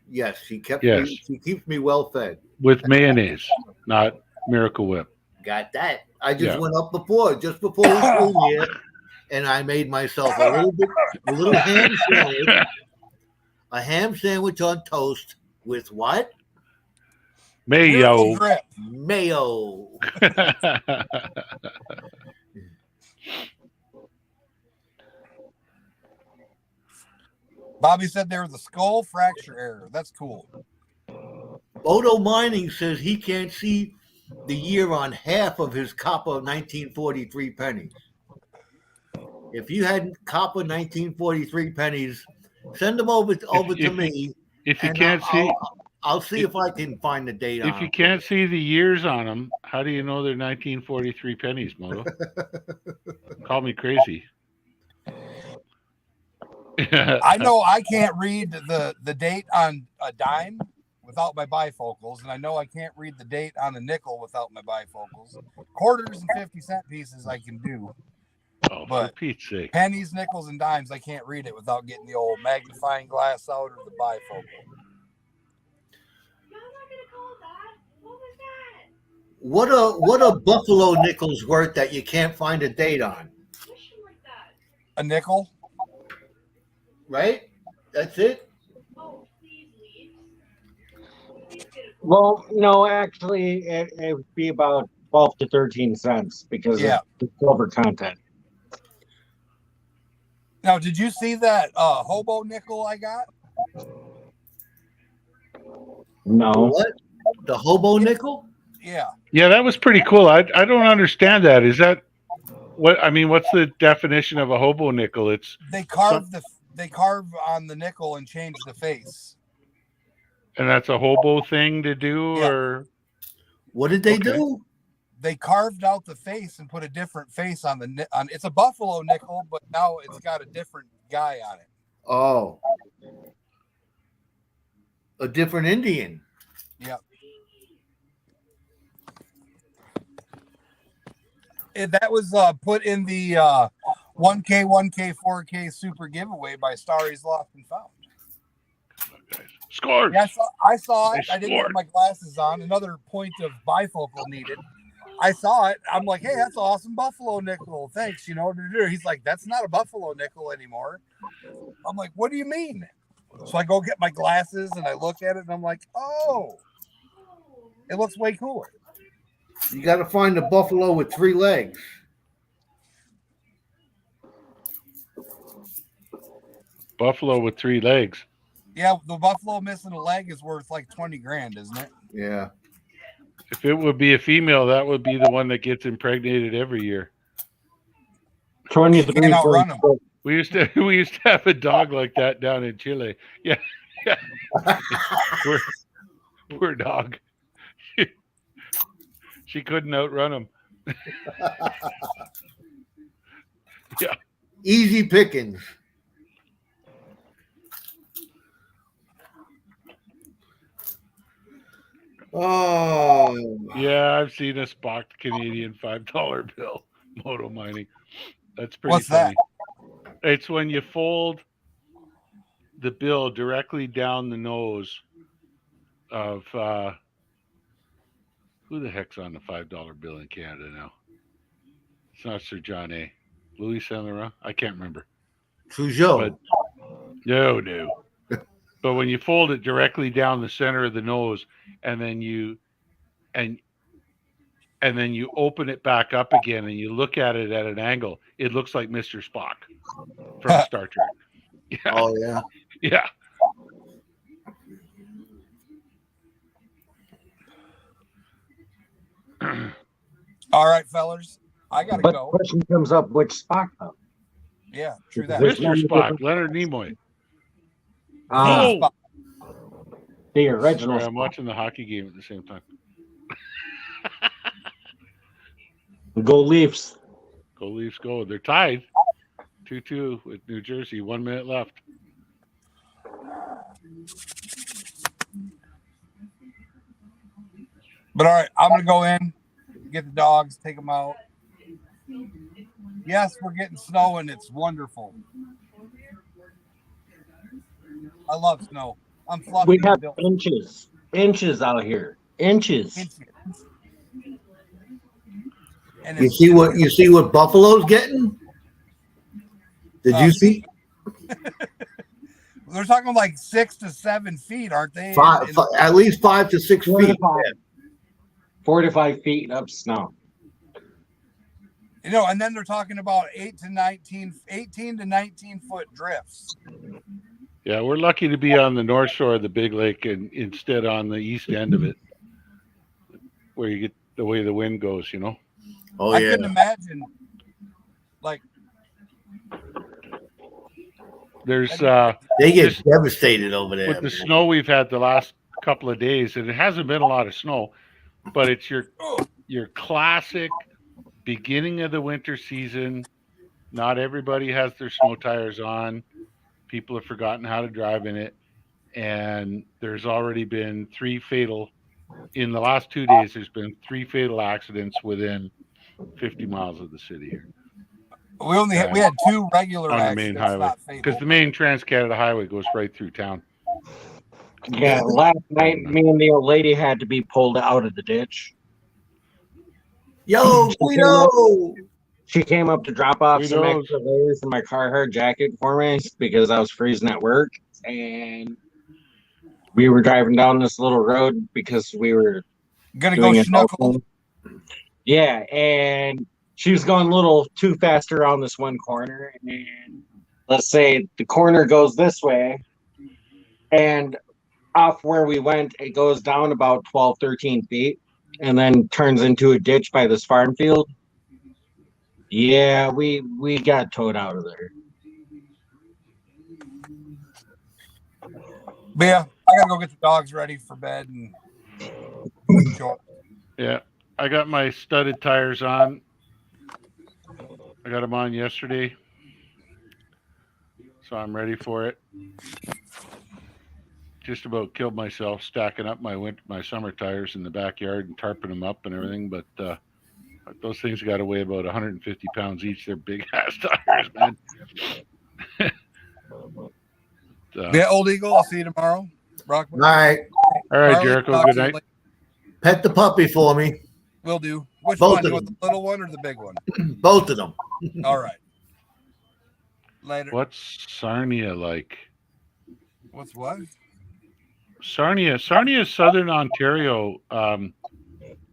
yes. She Yes. She keeps me well fed. With mayonnaise, not Miracle Whip. Got that. I just Yeah. went up just before we flew here, and I made myself a little ham sandwich, a ham sandwich on toast with what? Mayo. Miracle Grip. Mayo. Bobby said there was a skull fracture error. That's cool. Odo Mining says he can't see the year on half of his copper 1943 pennies. If you had copper 1943 pennies, send them over to me. If you and can't see, I'll see if I can find the date on if you them. can't see the years on them, how do you know they're 1943 pennies, Moto? Call me crazy. I know I can't read the date on a dime without my bifocals, and I know I can't read the date on a nickel without my bifocals. Quarters and 50-cent pieces I can do. Oh, But for Pete's sake. pennies, nickels, and dimes, I can't read it without getting the old magnifying glass out or the bifocal. What are Buffalo nickels worth that you can't find a date on? A nickel? Right? That's it? Well, no, actually, it would be about 12 to 13 cents because of the silver content. Now, did you see that hobo nickel I got? No. What? The hobo nickel? Yeah. Yeah, that was pretty cool. I don't understand that. Is that what I mean? What's the definition of a hobo nickel? It's They carve on the nickel and change the face. and that's a hobo thing to do, Yeah. or What did they Okay. do? They carved out the face and put a different face on it's a buffalo nickel, but now it's got a different guy on it. Oh. A different Indian. Yep. That was put in the 1K, 1K, 4K super giveaway by Starry's Lost and Found. scored. Yeah, I saw it. They I didn't have scored. my glasses on. Another point of bifocal needed. I saw it. I'm like, hey, that's awesome buffalo nickel. Thanks. He's like, that's not a buffalo nickel anymore. I'm like, what do you mean? So I go get my glasses and I look at it and I'm like, oh, it looks way cooler. You got to find a buffalo with 3 legs. Buffalo with 3 legs. Yeah, the buffalo missing a leg is worth like 20 grand, isn't it? Yeah. If it would be a female, that would be the one that gets impregnated every year. 23 Can't outrun points. them. We used to have a dog like that down in Chile. Yeah, yeah. Poor dog. She couldn't outrun him. Yeah. Easy pickings. Oh, Yeah, I've seen a spocked Canadian $5 bill moto mining. That's pretty What's that? funny. It's when you fold the bill directly down the nose of who the heck's on the $5 bill in Canada now? It's not Sir John A. Louis Saint Laurent? I can't remember. Peugeot. But no. But when you fold it directly down the center of the nose, and then you open it back up again, and you look at it at an angle, it looks like Mr. Spock from Star Trek. Yeah, Oh yeah. yeah. All right, fellers. I got to But go. the question comes up, which Spock though? Yeah, true that. Which Mr. one? Spock, Leonard Nimoy. Ah, Oh, the original sorry, I'm Spock. watching the hockey game at the same time. Go Leafs. Go Leafs, go! They're tied 2-2 with New Jersey. 1 minute left. But all right, I'm going to go in, get the dogs, take them out. Yes, we're getting snow, and it's wonderful. I love snow. I'm fluffy. We have and built. inches out here. Inches. And You it's see what Buffalo's getting? Did you see? they're talking like 6 to 7 feet, aren't they? At least 5 to 6 4 to feet. 5. 4 to 5 feet of snow. You know, and then they're talking about 18 to 19 foot drifts. Yeah, we're lucky to be on the north shore of the Big Lake and instead on the east end of it, where you get the way the wind goes, you know. Oh I yeah. couldn't imagine. Like, There's They get just devastated over there. with the snow we've had the last couple of days, and it hasn't been a lot of snow, but it's your classic beginning of the winter season. Not everybody has their snow tires on. People have forgotten how to drive in it, and there's already been 3 fatal in the last 2 days. There's been 3 fatal accidents within 50 miles of the city here we had 2 regular on the accidents, main highway, not because fatal. the main Trans-Canada Highway goes right through town. Yeah, last night me and the old lady had to be pulled out of the ditch. Yo, Guido! She came up to drop off some Guidos. extra layers in my Carhartt jacket for me because I was freezing at work, and we were driving down this little road because we were Gonna go doing it. schnuckle. Yeah, and she was going a little too fast around this one corner, and let's say the corner goes this way, and off where we went, it goes down about 12, 13 feet, and then turns into a ditch by this farm field. Yeah, we got towed out of there. But yeah, I gotta go get the dogs ready for bed and enjoy. Yeah, I got my studded tires on. I got them on yesterday, so I'm ready for it. Just about killed myself stacking up my summer tires in the backyard and tarping them up and everything, but those things got to weigh about 150 pounds each. They're big ass tires, man. Yeah, Old Eagle, I'll see you tomorrow. Rock. All right. All right, Carly, Jericho, talk good to you night. later. Pet the puppy for me. Will do. Which Both one? of You want them. the little one or the big one? Both of them. All right. Later. What's Sarnia like? What's what? Sarnia is Southern Ontario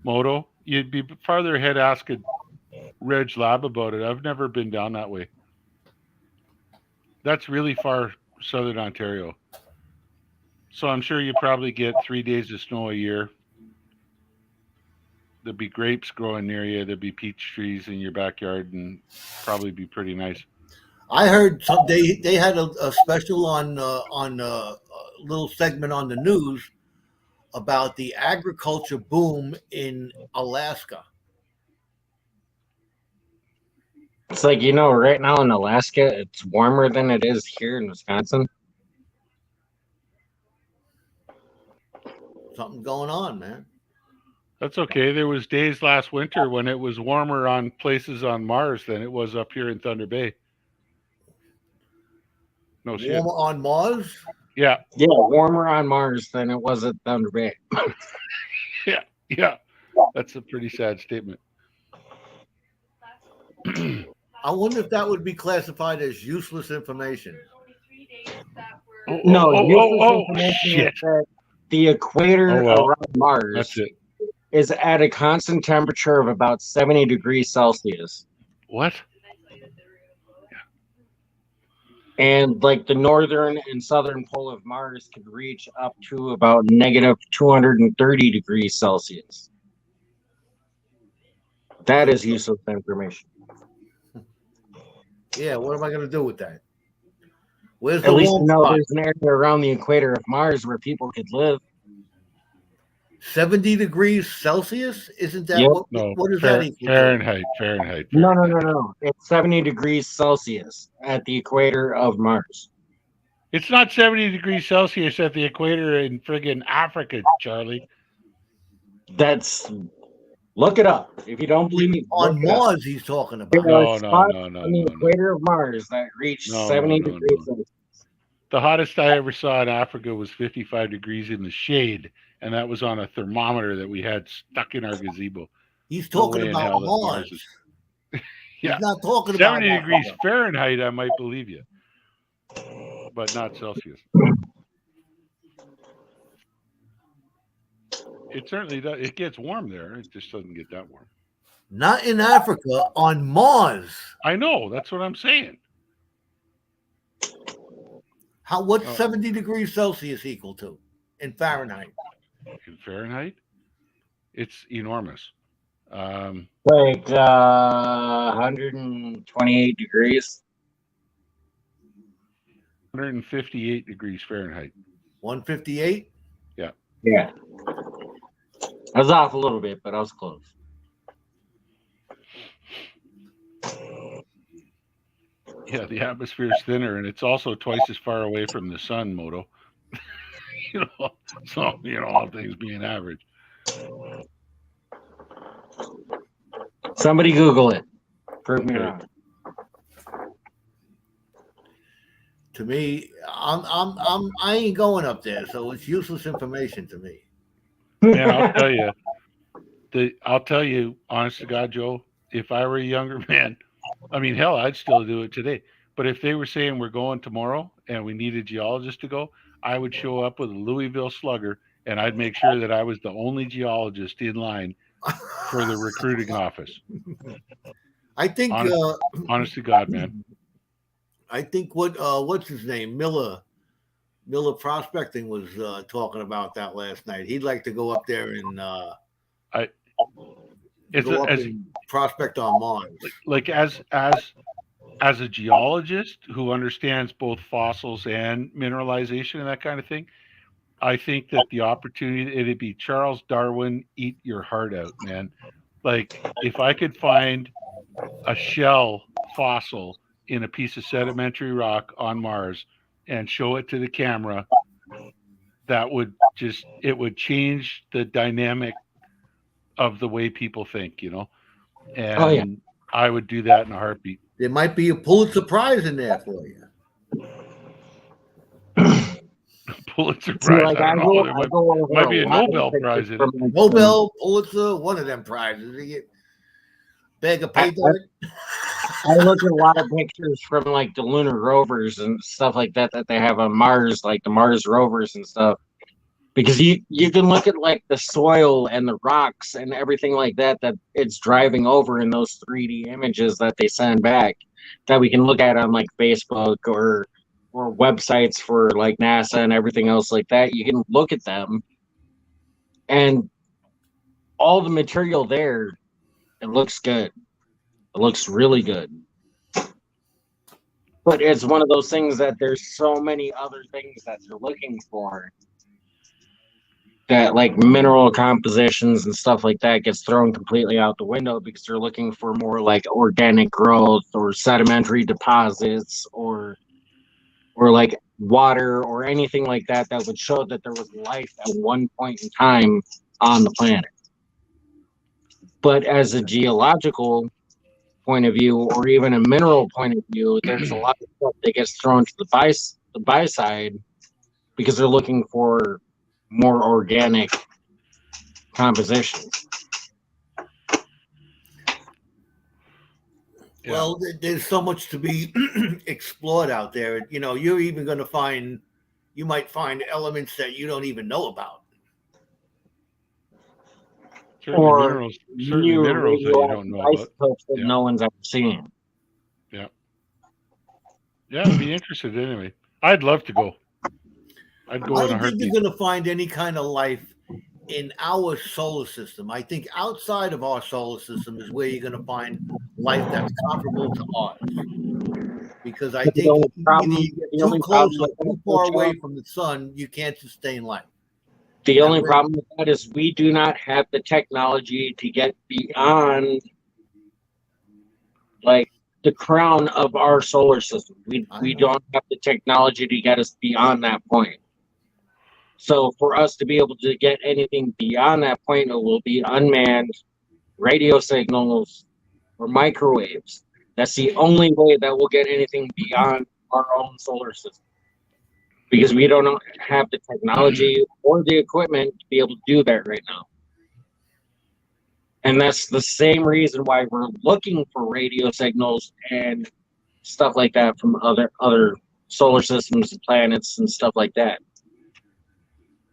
moto. You'd be farther ahead asking Reg Lab about it. I've never been down that way. That's really far Southern Ontario. So I'm sure you probably get 3 days of snow a year. There'd be grapes growing near you. There'd be peach trees in your backyard, and probably be pretty nice. I heard they had a special on a little segment on the news about the agriculture boom in Alaska. It's like, right now in Alaska, it's warmer than it is here in Wisconsin. Something going on, man. That's okay. There was days last winter when it was warmer on places on Mars than it was up here in Thunder Bay. No shit. Warmer on Mars? Yeah, Yeah, warmer on Mars than it was at Thunder Bay. yeah. That's a pretty sad statement. I wonder if that would be classified as useless information. No, oh, information shit. is that the equator around That's Mars it. is at a constant temperature of about 70 degrees Celsius. What? And like the northern and southern pole of Mars could reach up to about negative 230 degrees Celsius. That is useless information. Yeah, what am I going to do with that? Where's At the least warm spot? there's an area around the equator of Mars where people could live. 70 degrees Celsius? Isn't that Yep. what is that equal to? Fahrenheit. No. It's 70 degrees Celsius at the equator of Mars. It's not 70 degrees Celsius at the equator in friggin' Africa, Charlie. Look it up. If you don't believe me, On look it up. Mars, he's talking about. There are No. spots on the equator of Mars that reach 70 degrees Celsius. The hottest I ever saw in Africa was 55 degrees in the shade, and that was on a thermometer that we had stuck in our gazebo. He's No talking way in about hell that Mars. Mars is- Yeah. He's not talking about 70 degrees Africa. Fahrenheit, I might believe you, but not Celsius. It certainly does. It gets warm there. It just doesn't get that warm. Not in Africa, on Mars. I know. That's what I'm saying. What's 70 degrees Celsius equal to in Fahrenheit? In Fahrenheit, it's enormous. Like 128 degrees. 158 degrees Fahrenheit. 158? Yeah. I was off a little bit, but I was close. Yeah, the atmosphere is thinner, and it's also twice as far away from the sun, Moto. So all things being average. Somebody Google it. Prove me wrong. To me, I ain't going up there, so it's useless information to me. And I'll tell you, honest to God, Joe, if I were a younger man, I mean, hell, I'd still do it today. But if they were saying we're going tomorrow and we need a geologist to go, I would show up with a Louisville Slugger, and I'd make sure that I was the only geologist in line for the recruiting office. I think, honest to God, man. I think what's his name, Miller Prospecting was talking about that last night. He'd like to go up there and prospect on Mars. Like as a geologist who understands both fossils and mineralization and that kind of thing, I think that the opportunity, it'd be Charles Darwin, eat your heart out, man. Like if I could find a shell fossil in a piece of sedimentary rock on Mars and show it to the camera, it would change the dynamic of the way people think, and I would do that in a heartbeat. There might be a Pulitzer Prize in there for you. Pulitzer Prize. Like, I don't know. There might be a Nobel Prize in it. Nobel, Pulitzer, one of them prizes. You get bag of pay dirt. I look at a lot of pictures from like the lunar rovers and stuff like that they have on Mars, like the Mars rovers and stuff. Because you can look at like the soil and the rocks and everything like that it's driving over in those 3D images that they send back that we can look at on like Facebook or or websites for like NASA and everything else like that, you can look at them and all the material there, it looks good. It looks really good. But it's one of those things that there's so many other things that they're looking for that like mineral compositions and stuff like that gets thrown completely out the window because they're looking for more like organic growth or sedimentary deposits or like water or anything like that that would show that there was life at one point in time on the planet. But as a geological point of view or even a mineral point of view, there's a lot of stuff that gets thrown to the buy side because they're looking for more organic composition. Yeah. Well, there's so much to be explored out there. You know, you're even going to find, you might find elements that you don't even know about. Certainly Or minerals that you don't know about. Isotopes that Yeah. no one's ever seen. Yeah. Yeah, I'd be interested anyway. I'd love to go. I'd go I in a don't think you're heartbeat. going to find any kind of life in our solar system. I think outside of our solar system is where you're going to find life that's comparable to ours. Because I But the think only problem- either you get the too only close problem or with that, too far Joe, away from the sun, you can't sustain life. The only problem with that is we do not have the technology to get beyond like the crown of our solar system. We don't have the technology to get us beyond that point. So for us to be able to get anything beyond that point, it will be unmanned radio signals or microwaves. That's the only way that we'll get anything beyond our own solar system. Because we don't have the technology or the equipment to be able to do that right now. And that's the same reason why we're looking for radio signals and stuff like that from other solar systems and planets and stuff like that.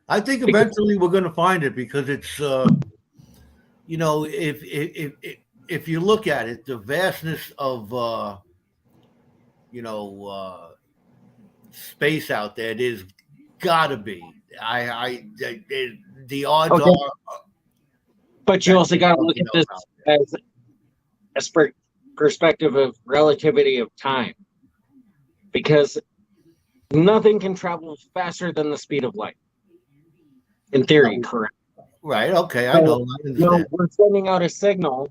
I think eventually we're going to find it because it's, you know, if you look at it, the vastness of, you know, space out there, there's got to be. The odds Okay. are. But you also got to look at this as a perspective of relativity of time, because nothing can travel faster than the speed of light. In theory, correct. Right. Okay. I know. I understand. No, we're sending out a signal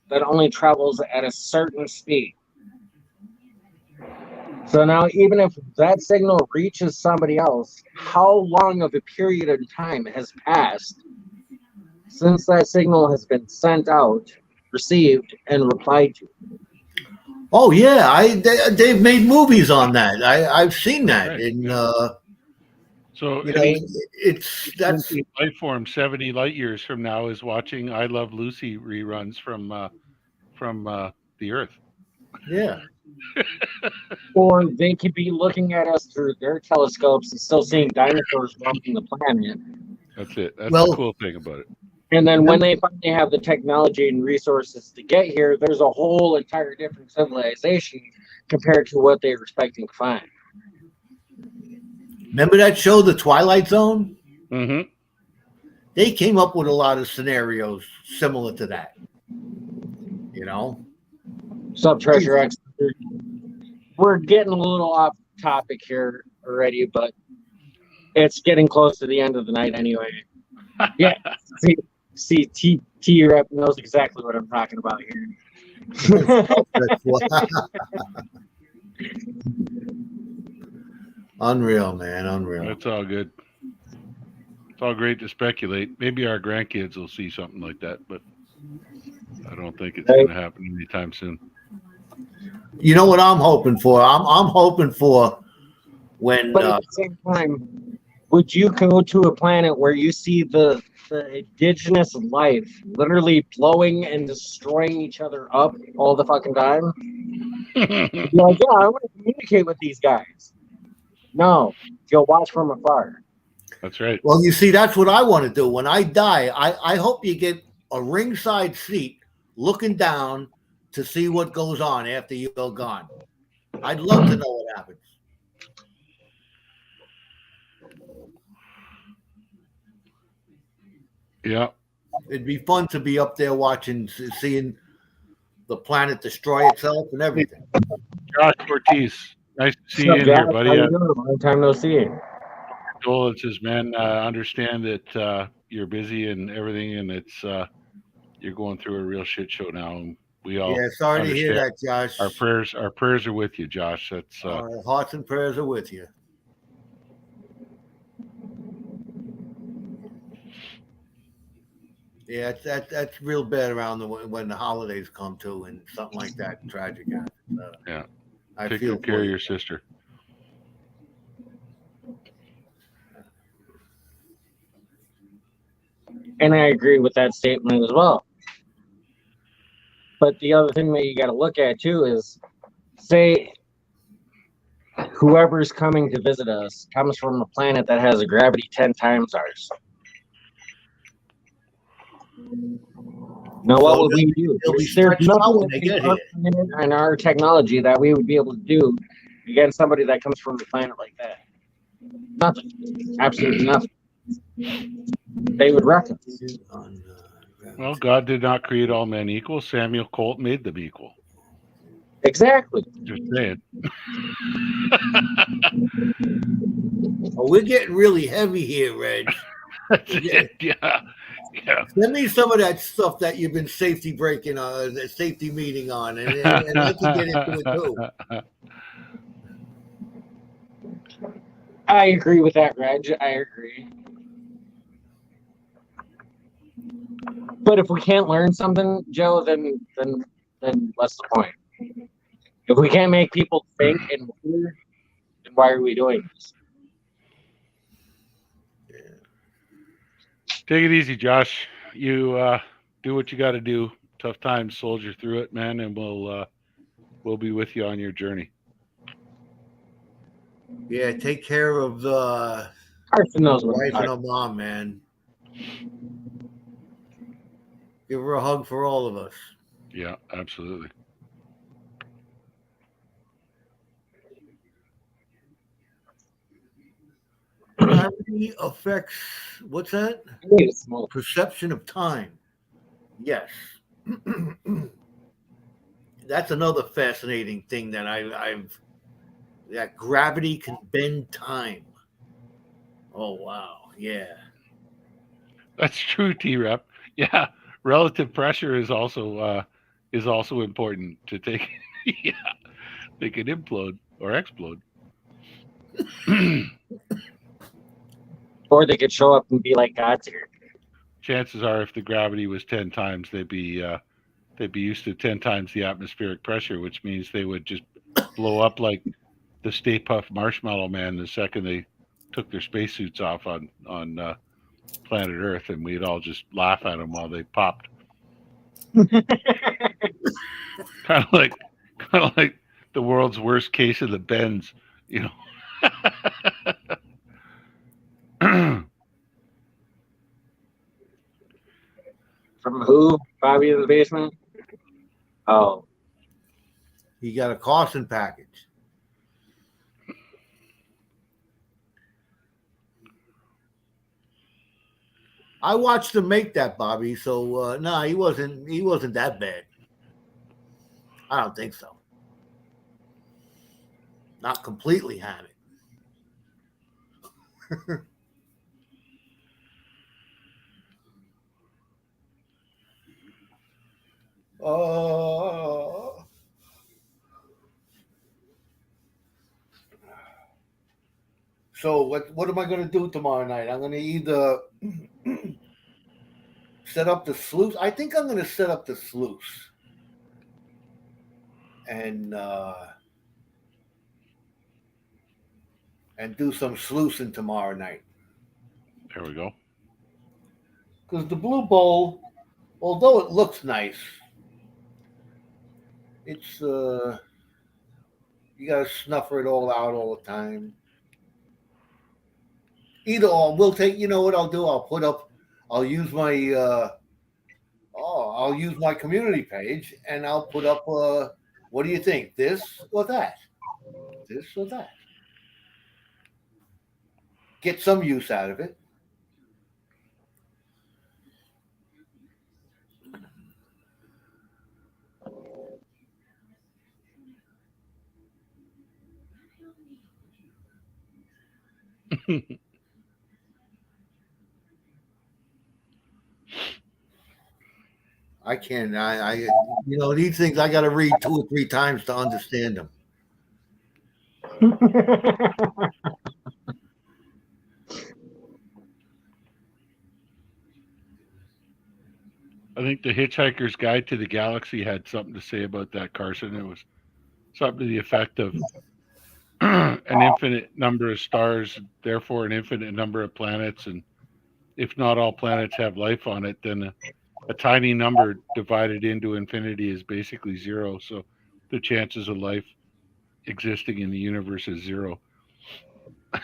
that only travels at a certain speed. So now, even if that signal reaches somebody else, how long of a period of time has passed since that signal has been sent out, received, and replied to? Oh yeah, they've made movies on that. I've seen that, Right, and So you know, that's life form 70 light years from now is watching I Love Lucy reruns from the Earth. yeah. Or they could be looking at us through their telescopes and still seeing dinosaurs roaming the planet. That's it. That's Well- the cool thing about it. And then when they finally have the technology and resources to get here, there's a whole entire different civilization compared to what they were expecting to find. Remember that show, The Twilight Zone? Mm-hmm. They came up with a lot of scenarios similar to that. You know, Subtreasure X. We're getting a little off topic here already, but it's getting close to the end of the night anyway. Yeah. See, T-Rep knows exactly what I'm talking about here. unreal, man, unreal. That's all good. It's all great to speculate. Maybe our grandkids will see something like that, but I don't think it's going to happen anytime soon. You know what I'm hoping for? I'm hoping for when. But at the same time, would you go to a planet where you see the indigenous life literally blowing and destroying each other up all the fucking time? You're like, yeah, I want to communicate with these guys. No, you'll watch from afar. That's right. Well, you see, that's what I want to do. When I die, I hope you get a ringside seat looking down to see what goes on after you're gone. I'd love to know what happens. Yeah. It'd be fun to be up there watching, seeing the planet destroy itself and everything. Josh Ortiz, nice to see What's you up, in here, Josh? buddy. How you doing? Long time no see. Condolences, man. Understand that you're busy and everything, and it's you're going through a real shit show now. And we all Yeah, sorry to hear understand. that, Josh. Our prayers are with you, Josh. That's Our hearts and prayers are with you. Yeah, that's real bad around when the holidays come too, and something like that tragic happens. yeah. I Take feel good care for of you. your sister. And I agree with that statement as well. But the other thing that you got to look at too is, say, whoever's coming to visit us comes from a planet that has a gravity 10 times ours. Now, what would we do? They'll be There's stretched out nothing when they get here. in our technology that we would be able to do against somebody that comes from a planet like that. Nothing. Absolutely nothing. They would wreck us. Well, God did not create all men equal. Samuel Colt made them equal. Exactly. Just saying. Oh, we're getting really heavy here, Reg. That's it. Yeah. Send me some of that stuff that you've been safety breaking on, the safety meeting on, and I can get into it too. I agree with that, Reg. I agree. But if we can't learn something, Joe, then what's the point? If we can't make people think and wonder, then why are we doing this? Take it easy, Josh. You do what you got to do. Tough times, soldier through it, man, and we'll be with you on your journey. Yeah, take care of the Carson knows what wife and her mom, man. Give her a hug for all of us. Yeah, absolutely. Gravity affects, what's that? Perception of time. Yes. That's another fascinating thing that that gravity can bend time. Oh wow, yeah. That's true, T-Rep. Yeah, relative pressure is also important to take. Yeah, they can implode or explode. Or they could show up and be like God's here. Chances are, if the gravity was 10 times, they'd be used to 10 times the atmospheric pressure, which means they would just blow up like the Stay Puft Marshmallow Man the second they took their spacesuits off on planet Earth, and we'd all just laugh at them while they popped. kind of like the world's worst case of the bends, you know. From who? Bobby in the basement? Oh. He got a caution package. I watched him make that, Bobby. So no, he wasn't that bad. I don't think so. Not completely had it. So what am I going to do tomorrow night? I'm going to either set up the sluice. I think I'm going to set up the sluice and do some sluicing tomorrow night. There we go. Because the Blue Bowl, although it looks nice, it's you got to snuffer it all out all the time. Either or, we'll take. You know what I'll do? I'll use my I'll use my community page and I'll put up. What do you think? This or that? This or that? Get some use out of it. I can't. These things I got to read 2 or 3 times to understand them. I think the Hitchhiker's Guide to the Galaxy had something to say about that, Carson. It was something to the effect of an infinite number of stars, therefore an infinite number of planets, and if not all planets have life on it, then a tiny number divided into infinity is basically zero. So the chances of life existing in the universe is zero.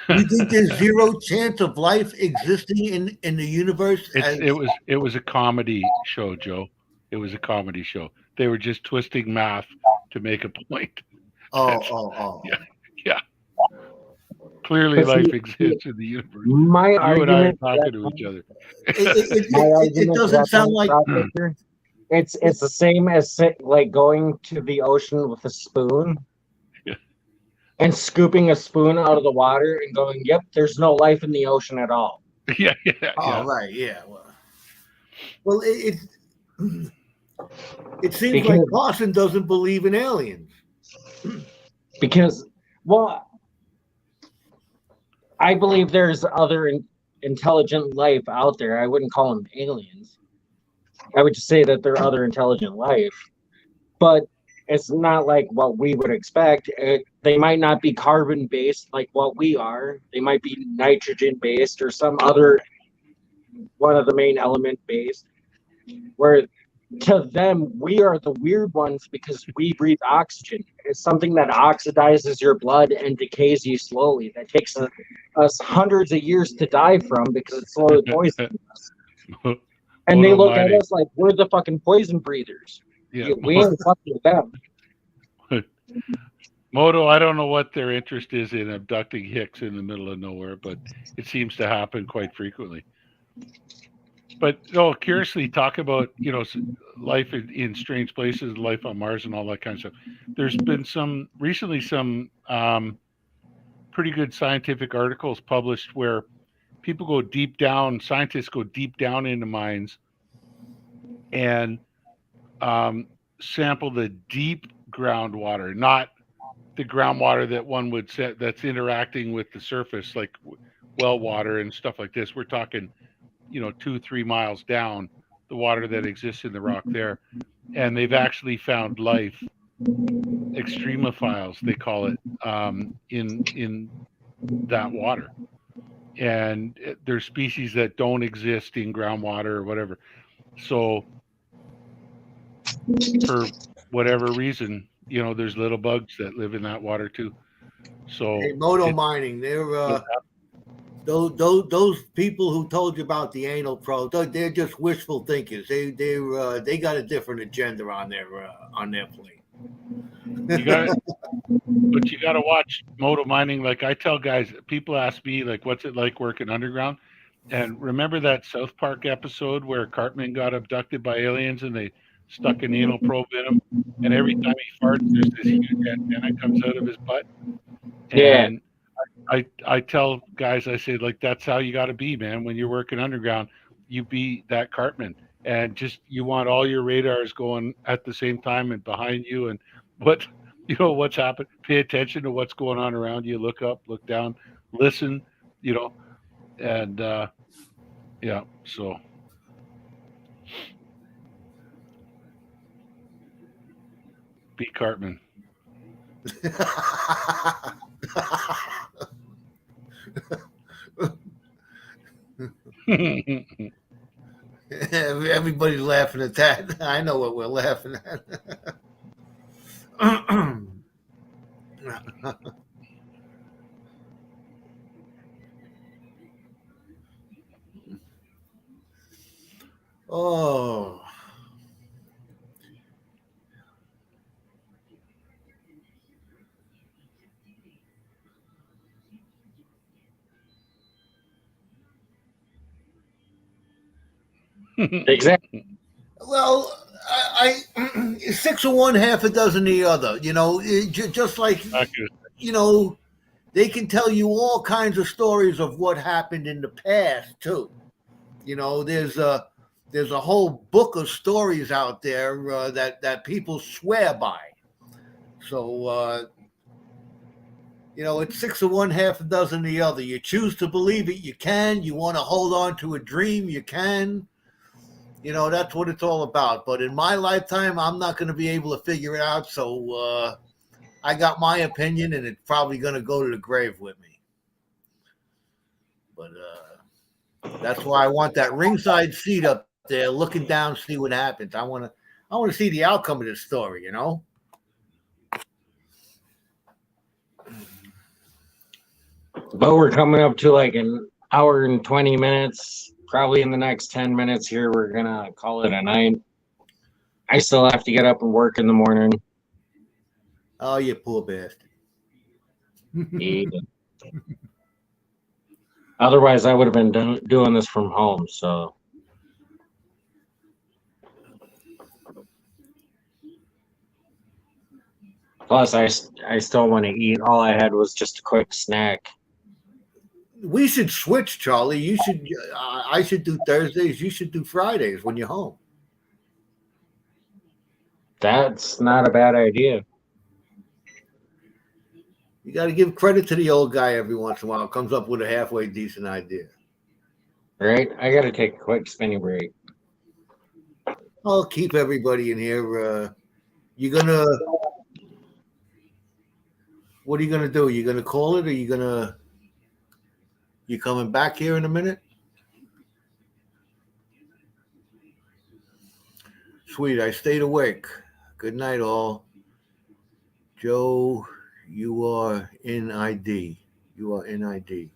You think there's zero chance of life existing in the universe? It was a comedy show, Joe. It was a comedy show. They were just twisting math to make a point. Yeah, yeah. Clearly, life exists in the universe. My You argument and I are talking to each other. It doesn't sound like it's the same as like going to the ocean with a spoon. Yeah. And scooping a spoon out of the water and going, "Yep, there's no life in the ocean at all." Yeah. Right, yeah. Well, it seems like Carson doesn't believe in aliens. Because, well, I believe there's other intelligent life out there. I wouldn't call them aliens. I would just say that they're other intelligent life, but it's not like what we would expect. They might not be carbon based like what we are. They might be nitrogen based or some other one of the main element based. Where to them we are the weird ones because we breathe oxygen. It's something that oxidizes your blood and decays you slowly. That takes us hundreds of years to die from because it's slowly poisoning us. And they look at us like we're the fucking poison breathers. Yeah, we ain't fucking with them. Moto, I don't know what their interest is in abducting hicks in the middle of nowhere, but it seems to happen quite frequently. But curiously, talk about life in strange places, life on Mars, and all that kind of stuff. There's been some pretty good scientific articles published where people go deep down. Scientists go deep down into mines and sample the deep groundwater, not the groundwater that one would set that's interacting with the surface, like well water and stuff like this. We're talking 2-3 miles down, the water that exists in the rock there. And they've actually found life, extremophiles they call it, in that water. And there's species that don't exist in groundwater or whatever. So for whatever reason, there's little bugs that live in that water too. So Moto mining, they're those people who told you about the anal probe, they're just wishful thinkers. They got a different agenda on their plate. But you got to watch moto mining. Like I tell guys, people ask me like, "What's it like working underground?" And remember that South Park episode where Cartman got abducted by aliens and they stuck an anal probe in him, and every time he farts, there's this huge antenna comes out of his butt. And I tell guys, I say, like, that's how you got to be, man. When you're working underground, you be that Cartman, and just you want all your radars going at the same time and behind you, and what's happened. Pay attention to what's going on around you. Look up, look down, listen, and so. Be Cartman. Everybody's laughing at that. I know what we're laughing at. Oh. Exactly. Well, I 6 of one, half a dozen the other. Just like they can tell you all kinds of stories of what happened in the past too. You know, there's a whole book of stories out there that people swear by. So you know, it's six of one, half a dozen of the other. You choose to believe it, you can. You want to hold on to a dream, you can. You know, that's what it's all about. But in my lifetime, I'm not going to be able to figure it out. So I got my opinion, and it's probably going to go to the grave with me. But that's why I want that ringside seat up there, looking down, see what happens. I want to see the outcome of this story. You know. But we're coming up to like an hour and 20 minutes. Probably in the next 10 minutes here, we're going to call it a night. I still have to get up and work in the morning. Oh, you poor bastard. Yeah. Otherwise, I would have been doing this from home. So, plus, I still want to eat. All I had was just a quick snack. We should switch, Charlie. You should. I should do Thursdays. You should do Fridays when you're home. That's not a bad idea. You got to give credit to the old guy every once in a while. Comes up with a halfway decent idea. Right? I got to take a quick spinny break. I'll keep everybody in here. You gonna? What are you gonna do? You gonna call it, or you gonna? You coming back here in a minute? Sweet, I stayed awake. Good night, all. Joe, you are in ID. You are in ID.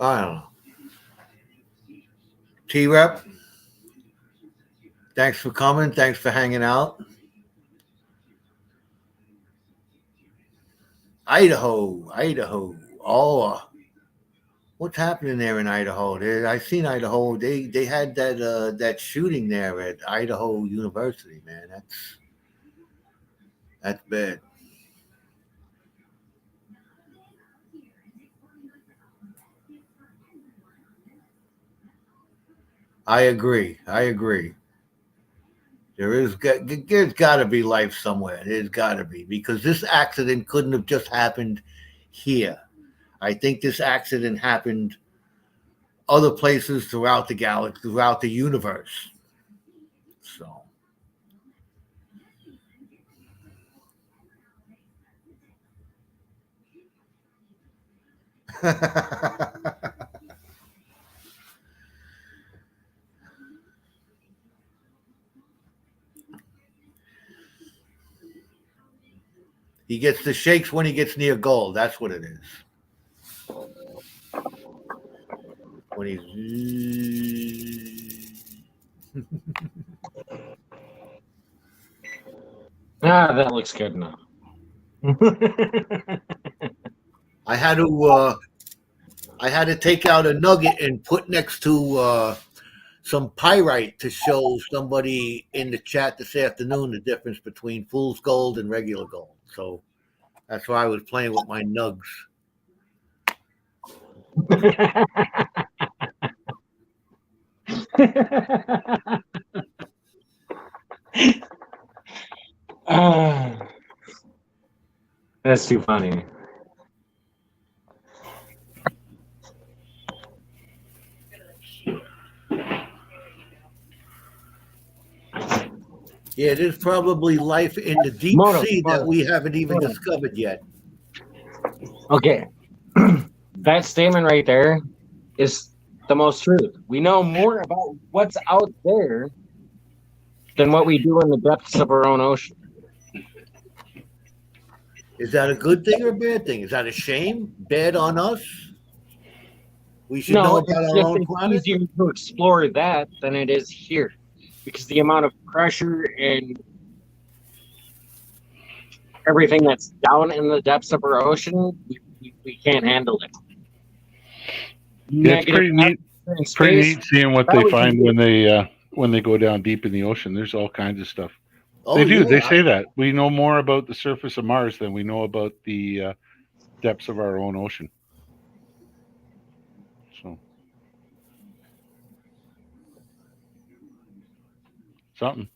I don't know. T-Rep, thanks for coming. Thanks for hanging out. Idaho. Oh, what's happening there in Idaho? I've seen Idaho. They had that shooting there at Idaho University. Man, that's bad. I agree. There's got to be life somewhere. There's got to be, because this accident couldn't have just happened here. I think this accident happened other places throughout the galaxy, throughout the universe. So. He gets the shakes when he gets near gold. That's what it is. When he's that looks good enough. I had to take out a nugget and put next to some pyrite to show somebody in the chat this afternoon the difference between fool's gold and regular gold. So that's why I was playing with my nugs. That's too funny. Yeah, there's probably life in the deep sea that we haven't even discovered yet. Okay. That statement right there is the most truth. We know more about what's out there than what we do in the depths of our own ocean. Is that a good thing or a bad thing? Is that a shame? Bad on us? We should know about our own planet? It's easier to explore that than it is here, because the amount of pressure and everything that's down in the depths of our ocean, we can't handle it. Yeah, it's pretty neat. Pretty neat seeing what they find when they go down deep in the ocean. There's all kinds of stuff. Oh, They do. yeah. They say that we know more about the surface of Mars than we know about the depths of our own ocean. So something.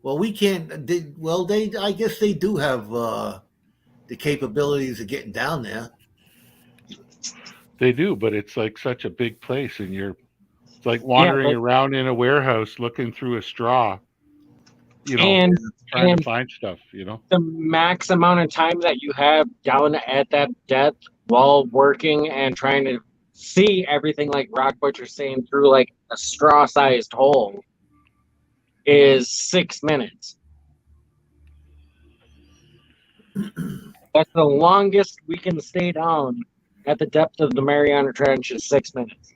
Well, we can't. They. I guess they do have the capabilities of getting down there. They do, but it's like such a big place, and it's like Yeah, wandering but around in a warehouse looking through a straw, and trying to and find stuff. the max amount of time that you have down at that depth while working and trying to see everything like Rock Butcher's saying through like a straw sized hole is 6 minutes. That's the longest we can stay down at the depth of the Mariana Trench is 6 minutes.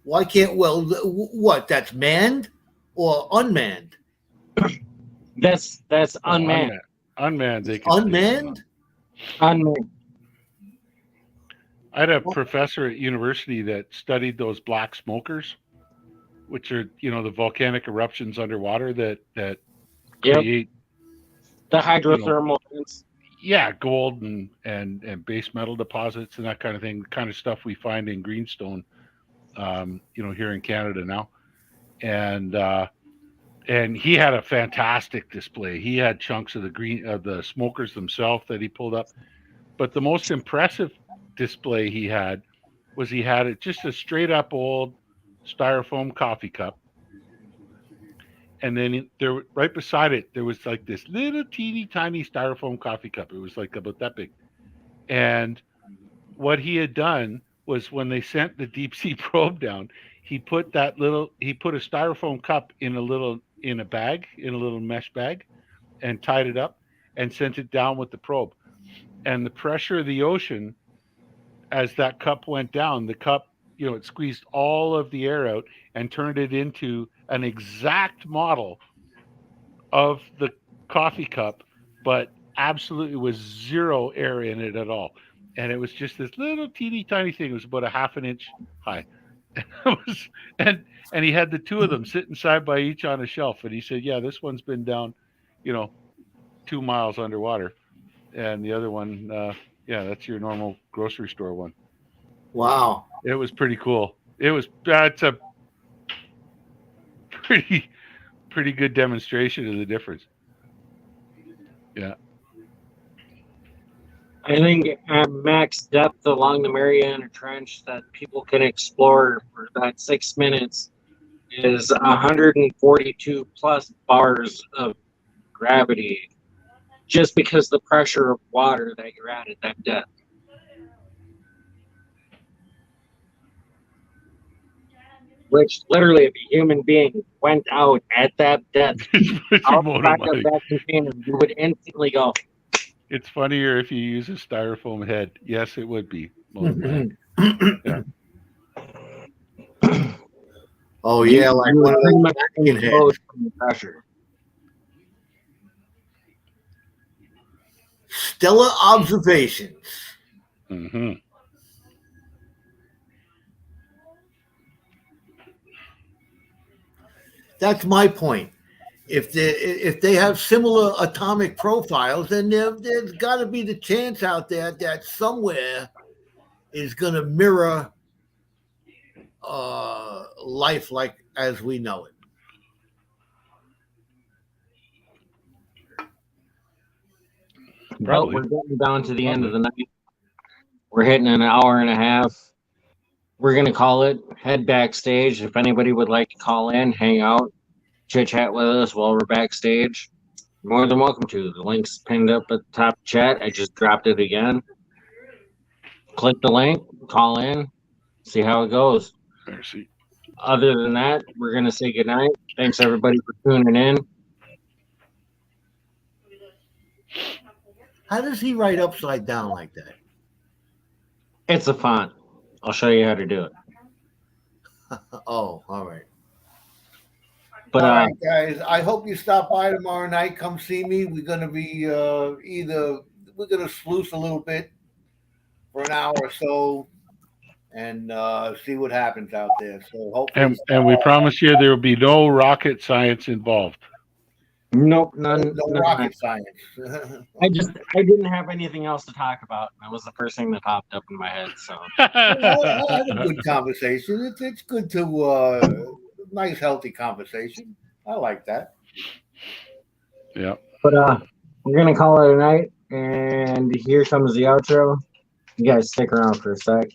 Why can't? Well, what? That's manned or unmanned? That's Oh, unmanned. unmanned. They could stay Unmanned? Unmanned. I had a professor at university that studied those black smokers, which are the volcanic eruptions underwater that Yep. create The hydrothermal vents. gold and base metal deposits and that kind of thing, the kind of stuff we find in greenstone, here in Canada now. And he had a fantastic display. He had chunks of the smokers themselves that he pulled up. But the most impressive display he had just a straight up old styrofoam coffee cup. And then there, right beside it, there was like this little teeny tiny styrofoam coffee cup. It was like about that big. And what he had done was when they sent the deep sea probe down, he put a styrofoam cup in a little mesh bag, and tied it up and sent it down with the probe. And the pressure of the ocean, as that cup went down, the cup, it squeezed all of the air out and turned it into an exact model of the coffee cup, but absolutely was zero air in it at all. And it was just this little teeny tiny thing. It was about a half an inch high. And he had the two of them sitting side by each on a shelf. And he said, yeah, this one's been down, 2 miles underwater. And the other one, that's your normal grocery store one. Wow. It was pretty cool. That's a pretty good demonstration of the difference. Yeah. I think at max depth along the Mariana Trench that people can explore for that 6 minutes is 142 plus bars of gravity, just because the pressure of water that you're at that depth. Which literally, if a human being went out at that depth, outside of that container, you would instantly go. It's funnier if you use a styrofoam head. Yes, it would be. Yeah. Oh yeah, like one of those vacuum heads. From the pressure. Stellar observations. Mm-hmm. That's my point. If they have similar atomic profiles, then there's got to be the chance out there that somewhere is going to mirror life like as we know it. Well, we're getting down to the end of the night. We're hitting an hour and a half. We're going to call it. Head backstage. If anybody would like to call in, hang out, chit chat with us while we're backstage, more than welcome to. The link's pinned up at the top chat. I just dropped it again. Click the link, call in, see how it goes. Mercy. Other than that, we're going to say goodnight. Thanks, everybody, for tuning in. How does he write upside down like that? It's a font. I'll show you how to do it. Oh, all right. But all right, guys. I hope you stop by tomorrow night. Come see me. We're gonna be we're gonna sluice a little bit for an hour or so, and see what happens out there. So hopefully, and we promise you there will be no rocket science involved. Nope, No, none. no none. rocket science. I didn't have anything else to talk about. That was the first thing that popped up in my head. So I have a good conversation. It's good to nice healthy conversation. I like that. Yeah. but we're gonna call it a night, and here comes the outro. You guys stick around for a sec.